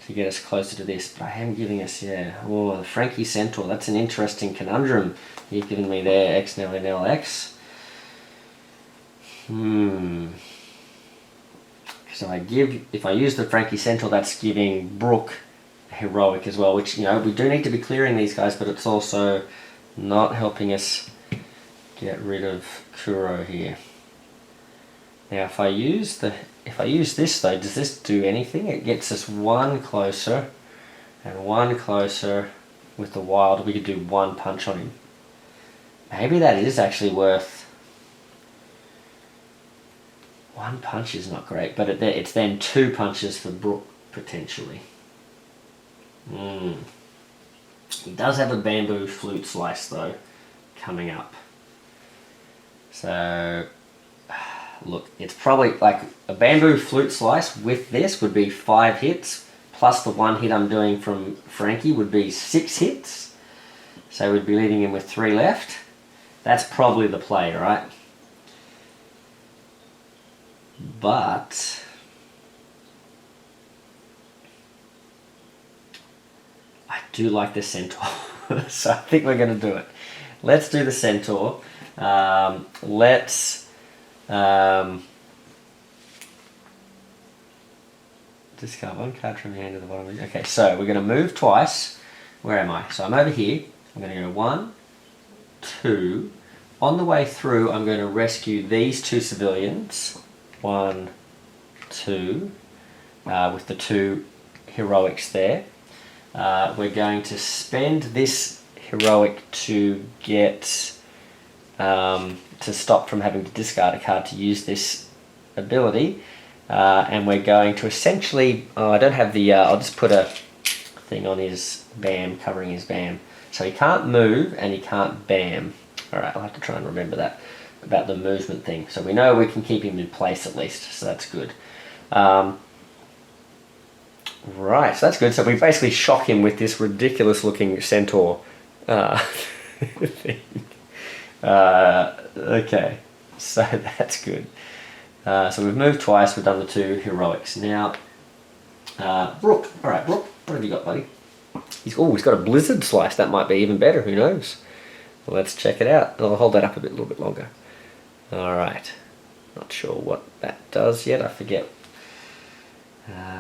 get us closer to this. But I am giving us, yeah, oh, the Frankie Centaur. That's an interesting conundrum you've given me there, xNellyNelx. So if I use the Frankie Centaur, that's giving Brook heroic as well, which, you know, we do need to be clearing these guys, but it's also not helping us get rid of Kuro here. Now if I use this though, does this do anything? It gets us 1 closer and 1 closer with the wild. We could do 1 punch on him. Maybe that is actually worth. 1 punch is not great, but it's then 2 punches for Brook potentially. He does have a bamboo flute slice though coming up. So look, it's probably like a bamboo flute slice with this would be 5 hits, plus the 1 hit I'm doing from Frankie would be 6 hits. So we'd be leaving him with 3 left. That's probably the play, right? But I do like the Centaur, so I think we're going to do it. Let's do the Centaur. Let's discard 1 card from your hand to the bottom. Okay, so we're going to move twice. Where am I? So I'm over here. I'm going to go 1, 2. On the way through, I'm going to rescue these 2 civilians. 1, 2, with the 2 heroics there. We're going to spend this heroic to get to stop from having to discard a card to use this ability, and we're going to essentially, I don't have the, I'll just put a thing on his BAM, covering his BAM. So he can't move and he can't BAM. Alright, I'll have to try and remember that about the movement thing. So we know we can keep him in place at least, so that's good. Right, so that's good. So we basically shock him with this ridiculous looking centaur thing. Okay, so that's good. So we've moved twice, we've done the 2 heroics. Now, Brook. Alright, Brook, what have you got, buddy? He's got a blizzard slice. That might be even better, who knows? Well, let's check it out. I'll hold that up a little bit longer. Alright, not sure what that does yet, I forget.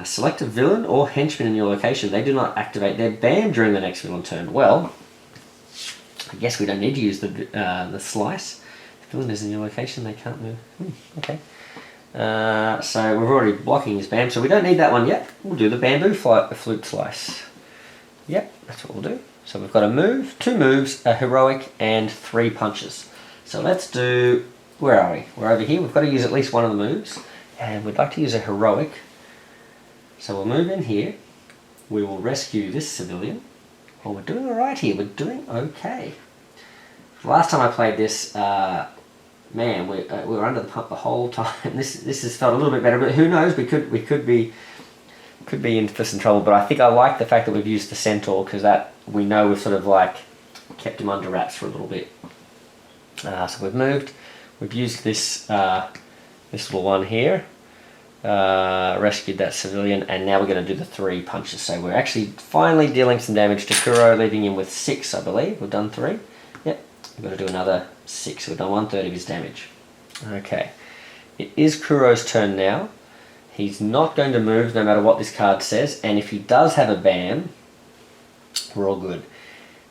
Select a villain or henchman in your location. They do not activate their BAM during the next villain turn. Well, I guess we don't need to use the slice. If the villain is in your location, they can't move. Okay. So we're already blocking his BAM, so we don't need that one yet. We'll do the bamboo flute slice. Yep, that's what we'll do. So we've got a move, 2 moves, a heroic, and 3 punches. So let's do, where are we? We're over here. We've got to use at least one of the moves, and we'd like to use a heroic. So we'll move in here. We will rescue this civilian. Well, we're doing alright here. We're doing okay. Last time I played this, man, we were under the pump the whole time. This has felt a little bit better, but who knows? We could be in for some trouble. But I think I like the fact that we've used the centaur, because that we know we've sort of like kept him under wraps for a little bit. So we've moved. We've used this this little one here. Rescued that civilian, and now we're going to do the 3 punches. So we're actually finally dealing some damage to Kuro, leaving him with 6, I believe. We've done 3. Yep, we've got to do another 6. We've done 1/3 of his damage. Okay, it is Kuro's turn now. He's not going to move no matter what this card says, and if he does have a BAM, we're all good.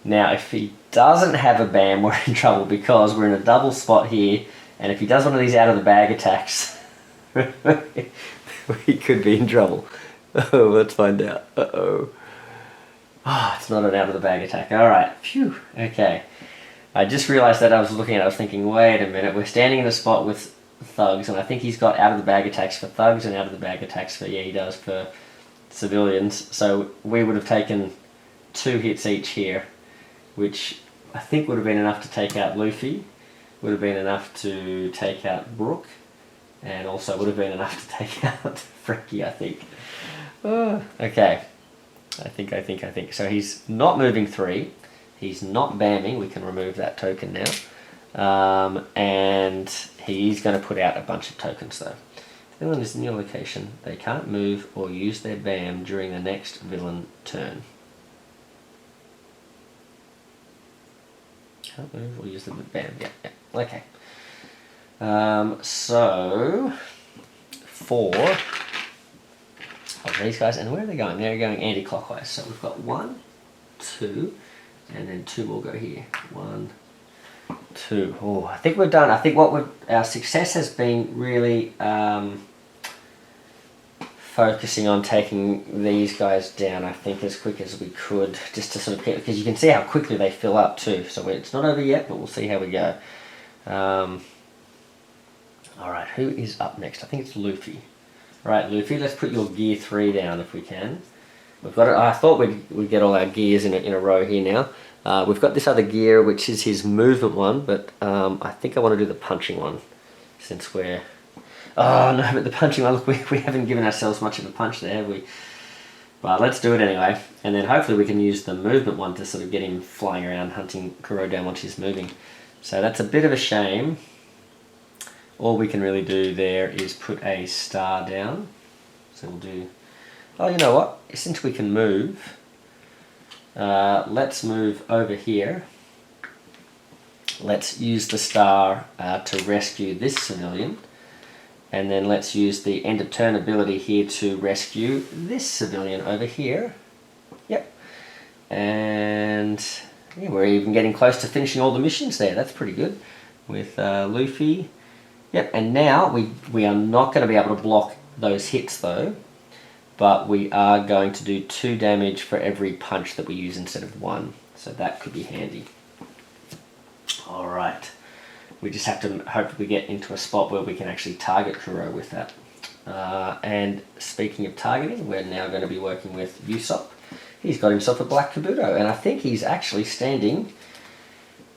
Now, if he doesn't have a BAM, we're in trouble because we're in a double spot here, and if he does one of these out of the bag attacks, we could be in trouble. Oh, let's find out. Uh-oh. Oh, it's not an out of the bag attack. Alright, phew, okay. I just realised that I was looking at it, I was thinking, wait a minute, we're standing in a spot with thugs, and I think he's got out of the bag attacks for thugs and out of the bag attacks for, yeah, he does, for civilians. So we would have taken 2 hits each here, which I think would have been enough to take out Luffy, would have been enough to take out Brook, and also would have been enough to take out Frankie, I think. Okay, I think. So he's not moving 3, he's not bamming, we can remove that token now, and he's going to put out a bunch of tokens though. If the villain is in your location, they can't move or use their BAM during the next villain turn. Can't move or use the BAM, yeah, okay. So, 4 of these guys, and where are they going? They're going anti-clockwise, so we've got 1, 2, and then 2 will go here. 1, 2. Oh, I think we're done. I think our success has been really focusing on taking these guys down, I think, as quick as we could, just to sort of get, because you can see how quickly they fill up too. So it's not over yet, but we'll see how we go. Alright, who is up next? I think it's Luffy. Right, Luffy, let's put your gear 3 down if we can. We've got it. I thought we'd get all our gears in a row here now. We've got this other gear, which is his movement one, but I think I want to do the punching one, since we're... Oh no, but the punching one, look, we haven't given ourselves much of a punch there, have we? But let's do it anyway, and then hopefully we can use the movement one to sort of get him flying around, hunting Kuro down once he's moving. So that's a bit of a shame. All we can really do there is put a star down. So we'll do... Oh, you know what? Since we can move, let's move over here. Let's use the star to rescue this civilian. And then let's use the end of turn ability here to rescue this civilian over here. Yep. And yeah, we're even getting close to finishing all the missions there. That's pretty good. With Luffy. Yep, and now we are not going to be able to block those hits though. But we are going to do 2 damage for every punch that we use instead of 1. So that could be handy. Alright. We just have to hope we get into a spot where we can actually target Kuro with that. And speaking of targeting, we're now going to be working with Usopp. He's got himself a black Kabuto, and I think he's actually standing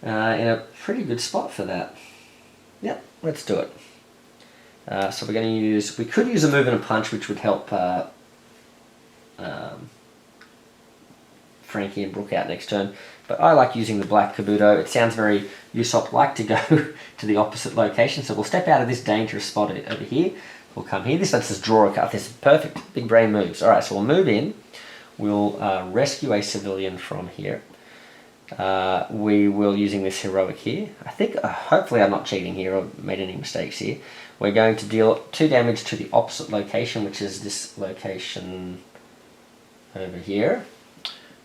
in a pretty good spot for that. Yep, let's do it. So we're going to use... We could use a move and a punch, which would help Frankie and Brook out next turn. But I like using the black Kabuto. It sounds very Usopp-like to go to the opposite location. So we'll step out of this dangerous spot over here. We'll come here. This lets us draw a card. This is perfect. Big brain moves. Alright, so we'll move in. We'll rescue a civilian from here. We will, using this heroic here. I think, hopefully I'm not cheating here or made any mistakes here. We're going to deal 2 damage to the opposite location, which is this location over here.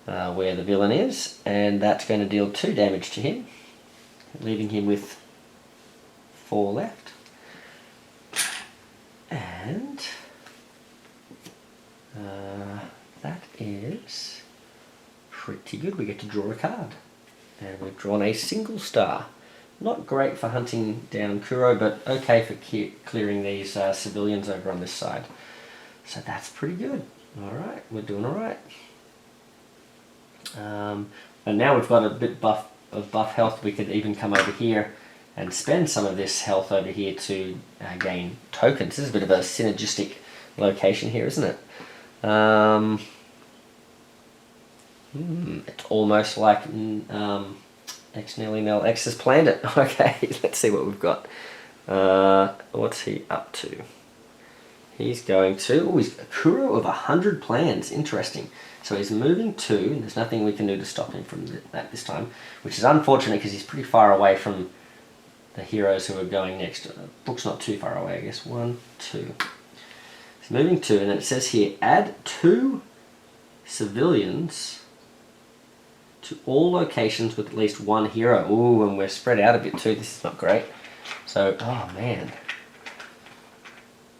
Where the villain is, and that's going to deal 2 damage to him, leaving him with 4 left. And that is pretty good. We get to draw a card, and we've drawn a single star. Not great for hunting down Kuro, but okay for clearing these civilians over on this side. So that's pretty good. Alright, we're doing alright. And now we've got a bit of buff health, we could even come over here and spend some of this health over here to gain tokens. This is a bit of a synergistic location here, isn't it? It's almost like xNellyNelx has planned it. Okay, let's see what we've got. What's he up to? He's going to... Oh, he's a Kuro of 100 plans. Interesting. So he's moving 2, and there's nothing we can do to stop him from that this time, which is unfortunate because he's pretty far away from the heroes who are going next. Brook's not too far away, I guess. 1, 2. He's moving 2, and then it says here, add 2 civilians to all locations with at least one hero. Ooh, and we're spread out a bit too. This is not great. So, oh man.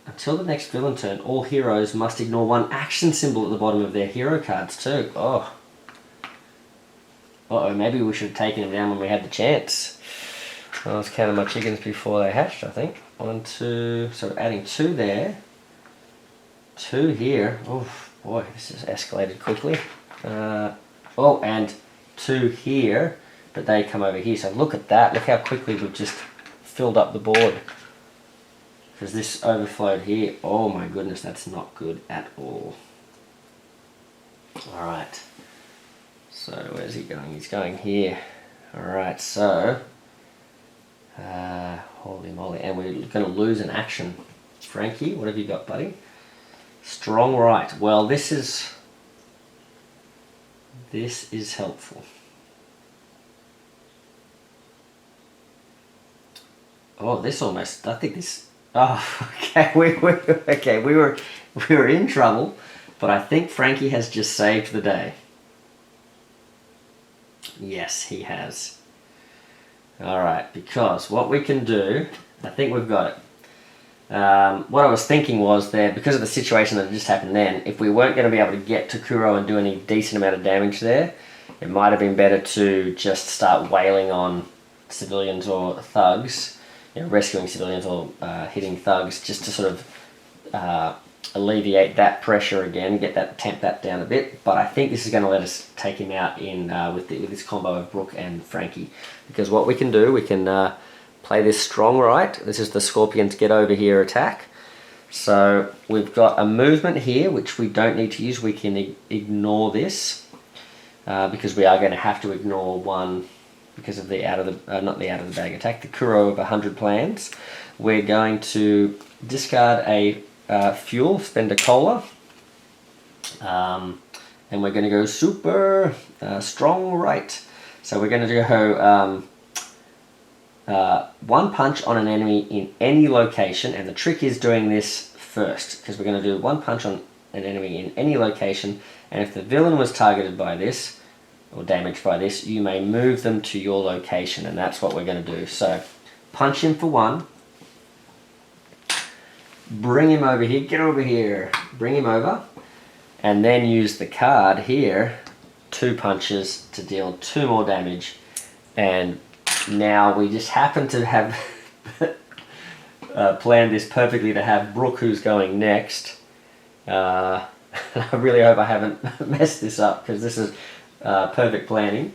Until the next villain turn, all heroes must ignore one action symbol at the bottom of their hero cards too. Oh. Uh-oh, maybe we should have taken him down when we had the chance. I was counting my chickens before they hatched, I think. 1, 2, so we're adding 2 there. 2 here. Oh boy, this has escalated quickly. Oh, and 2 here, but they come over here. So look at that. Look how quickly we've just filled up the board. Because this overflowed here. Oh my goodness, that's not good at all. Alright. So where's he going? He's going here. Alright, so... holy moly. And we're going to lose an action. Frankie, what have you got, buddy? Strong right. Well, this is helpful. Oh, this almost, I think this, oh, okay, we were in trouble, but I think Frankie has just saved the day. Yes, he has. Alright, because what we can do, I think we've got it. What I was thinking was that because of the situation that just happened then, if we weren't going to be able to get to Kuro and do any decent amount of damage there, it might have been better to just start wailing on civilians or thugs, you know, rescuing civilians or hitting thugs, just to sort of alleviate that pressure again, tamp that down a bit. But I think this is going to let us take him out in with this combo of Brook and Frankie, because what we can do, we can play this strong right. This is the Scorpion's get over here attack. So we've got a movement here which we don't need to use. We can ignore this because we are going to have to ignore one because of the not the out of the bag attack, the Kuro of 100 plans. We're going to discard a fuel, spend a cola, and we're going to go super strong right. So we're going to go one punch on an enemy in any location, and the trick is doing this first, because we're going to do one punch on an enemy in any location, and if the villain was targeted by this, or damaged by this, you may move them to your location, and that's what we're going to do. So, punch him for 1, bring him over here, get over here, bring him over, and then use the card here, 2 punches to deal 2 more damage, and now we just happen to have planned this perfectly to have Brook, who's going next. I really hope I haven't messed this up, because this is perfect planning.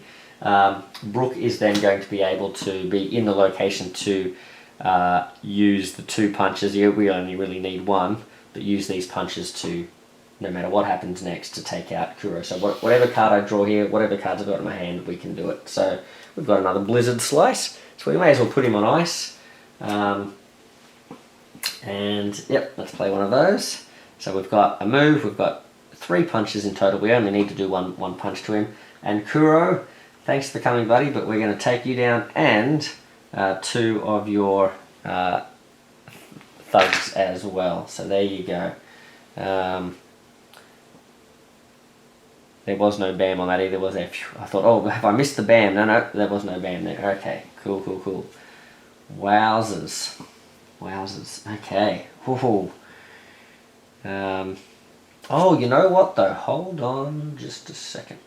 Brook is then going to be able to be in the location to use the 2 punches. Yeah, we only really need 1, but use these punches to, no matter what happens next, to take out Kuro. So whatever card I draw here, whatever cards I've got in my hand, we can do it. So we've got another Blizzard Slice, so we may as well put him on ice. And yep, let's play one of those. So we've got a move, we've got 3 punches in total. We only need to do one punch to him. And Kuro, thanks for coming, buddy, but we're going to take you down, and 2 of your thugs as well. So there you go. There was no BAM on that either, was there? I thought, oh, have I missed the BAM? No, there was no BAM there. Okay, cool. Wowzers. Okay. Woohoo. Oh, you know what though? Hold on just a second.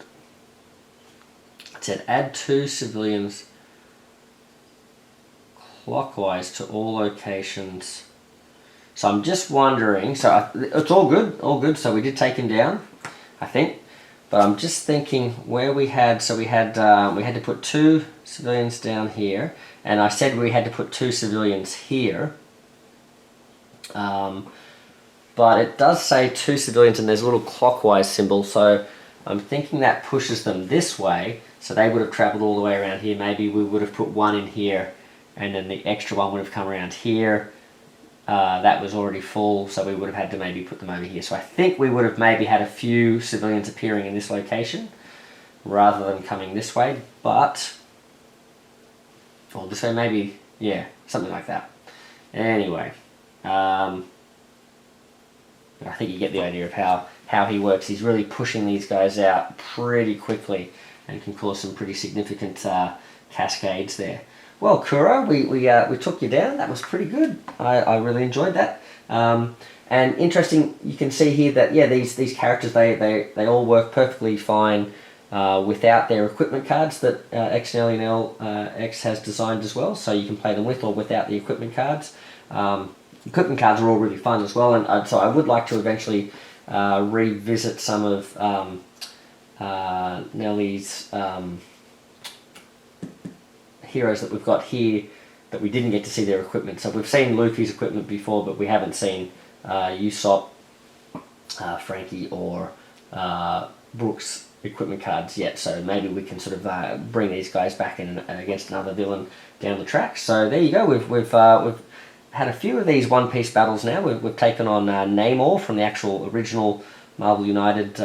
It said add 2 civilians clockwise to all locations. So I'm just wondering, so it's all good, so we did take him down, I think. But I'm just thinking where we had, so we had to put 2 civilians down here, and I said we had to put 2 civilians here. But it does say 2 civilians, and there's a little clockwise symbol, so I'm thinking that pushes them this way, so they would have travelled all the way around here. Maybe we would have put 1 in here, and then the extra one would have come around here. That was already full, so we would have had to maybe put them over here. So I think we would have maybe had a few civilians appearing in this location rather than coming this way, but, or this way maybe, yeah, something like that. Anyway, I think you get the idea of how he works. He's really pushing these guys out pretty quickly and can cause some pretty significant cascades there. Well, Kuro, we took you down. That was pretty good. I really enjoyed that. And interesting, you can see here that, yeah, these characters, they all work perfectly fine without their equipment cards that xNellyNelx has designed as well. So you can play them with or without the equipment cards. Equipment cards are all really fun as well, and so I would like to eventually revisit some of Nelly's heroes that we've got here that we didn't get to see their equipment. So we've seen Luffy's equipment before, but we haven't seen Usopp, Frankie, or Brooks' equipment cards yet. So maybe we can sort of bring these guys back in against another villain down the track. So there you go. We've had a few of these one-piece battles now. We've taken on Namor from the actual original Marvel United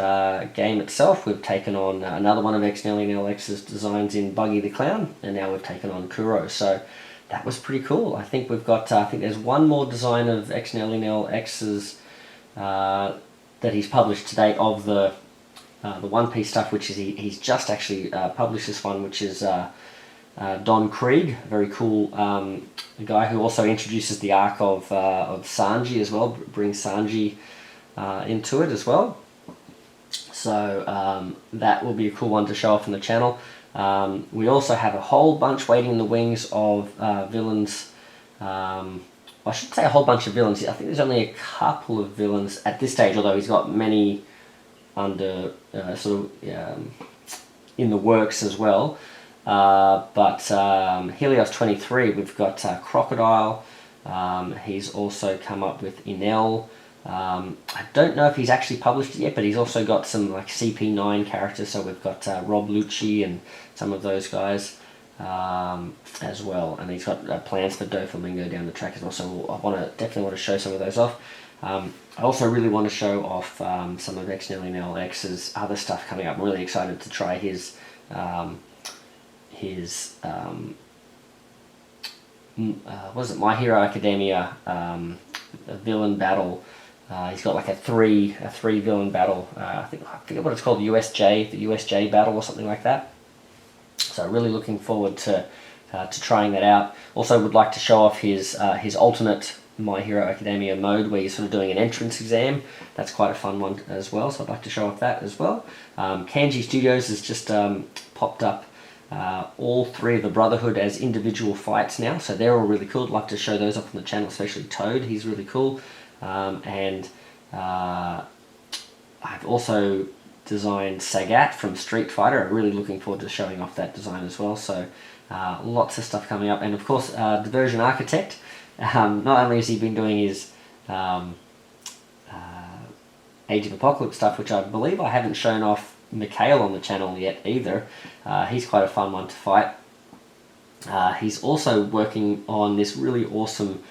game itself. We've taken on another one of xNellyNelx's designs in Buggy the Clown, and now we've taken on Kuro. So that was pretty cool. I think we've got, I think there's one more design of xNellyNelx's that he's published to date of the One Piece stuff, which is he's just actually published this one, which is Don Krieg, a very cool guy who also introduces the arc of Sanji as well, brings Sanji into it as well. So that will be a cool one to show off on the channel. We also have a whole bunch waiting in the wings of villains. I should say a whole bunch of villains. I think there's only a couple of villains at this stage, although he's got many under in the works as well. But Helios 23, we've got Crocodile. He's also come up with Enel. I don't know if he's actually published it yet, but he's also got some like CP9 characters. So we've got Rob Lucci and some of those guys as well. And he's got plans for Doflamingo down the track as well. So I definitely want to show some of those off. I also really want to show off some of xNellyNelx's other stuff coming up. I'm really excited to try his what is it, My Hero Academia villain battle. He's got like a three villain battle. I forget what it's called, the USJ battle or something like that. So really looking forward to trying that out. Also would like to show off his alternate My Hero Academia mode where you're sort of doing an entrance exam. That's quite a fun one as well, so I'd like to show off that as well. Kanji Studios has just popped up all three of the Brotherhood as individual fights now, so they're all really cool. I'd like to show those off on the channel, especially Toad. He's really cool. And I've also designed Sagat from Street Fighter. I'm really looking forward to showing off that design as well. So lots of stuff coming up, and of course Diversion Architect. Not only has he been doing his Age of Apocalypse stuff, which I believe I haven't shown off Mikhail on the channel yet either. He's quite a fun one to fight. He's also working on this really awesome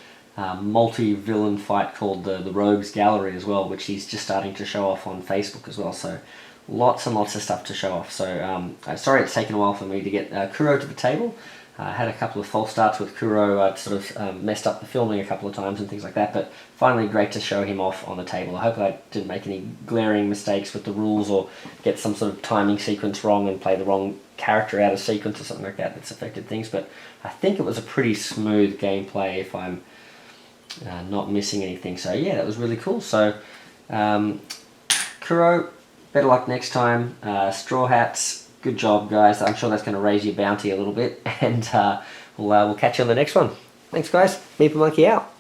multi-villain fight called the Rogues Gallery as well, which he's just starting to show off on Facebook as well. So lots and lots of stuff to show off. So sorry it's taken a while for me to get Kuro to the table. I had a couple of false starts with Kuro. I'd sort of messed up the filming a couple of times and things like that, but finally great to show him off on the table. I hope I didn't make any glaring mistakes with the rules or get some sort of timing sequence wrong and play the wrong character out of sequence or something like that that's affected things, but I think it was a pretty smooth gameplay if I'm not missing anything. So yeah, that was really cool. So Kuro, better luck next time. Straw Hats, good job guys. I'm sure that's going to raise your bounty a little bit, and we'll catch you on the next one. Thanks guys. Meeple Monkey out.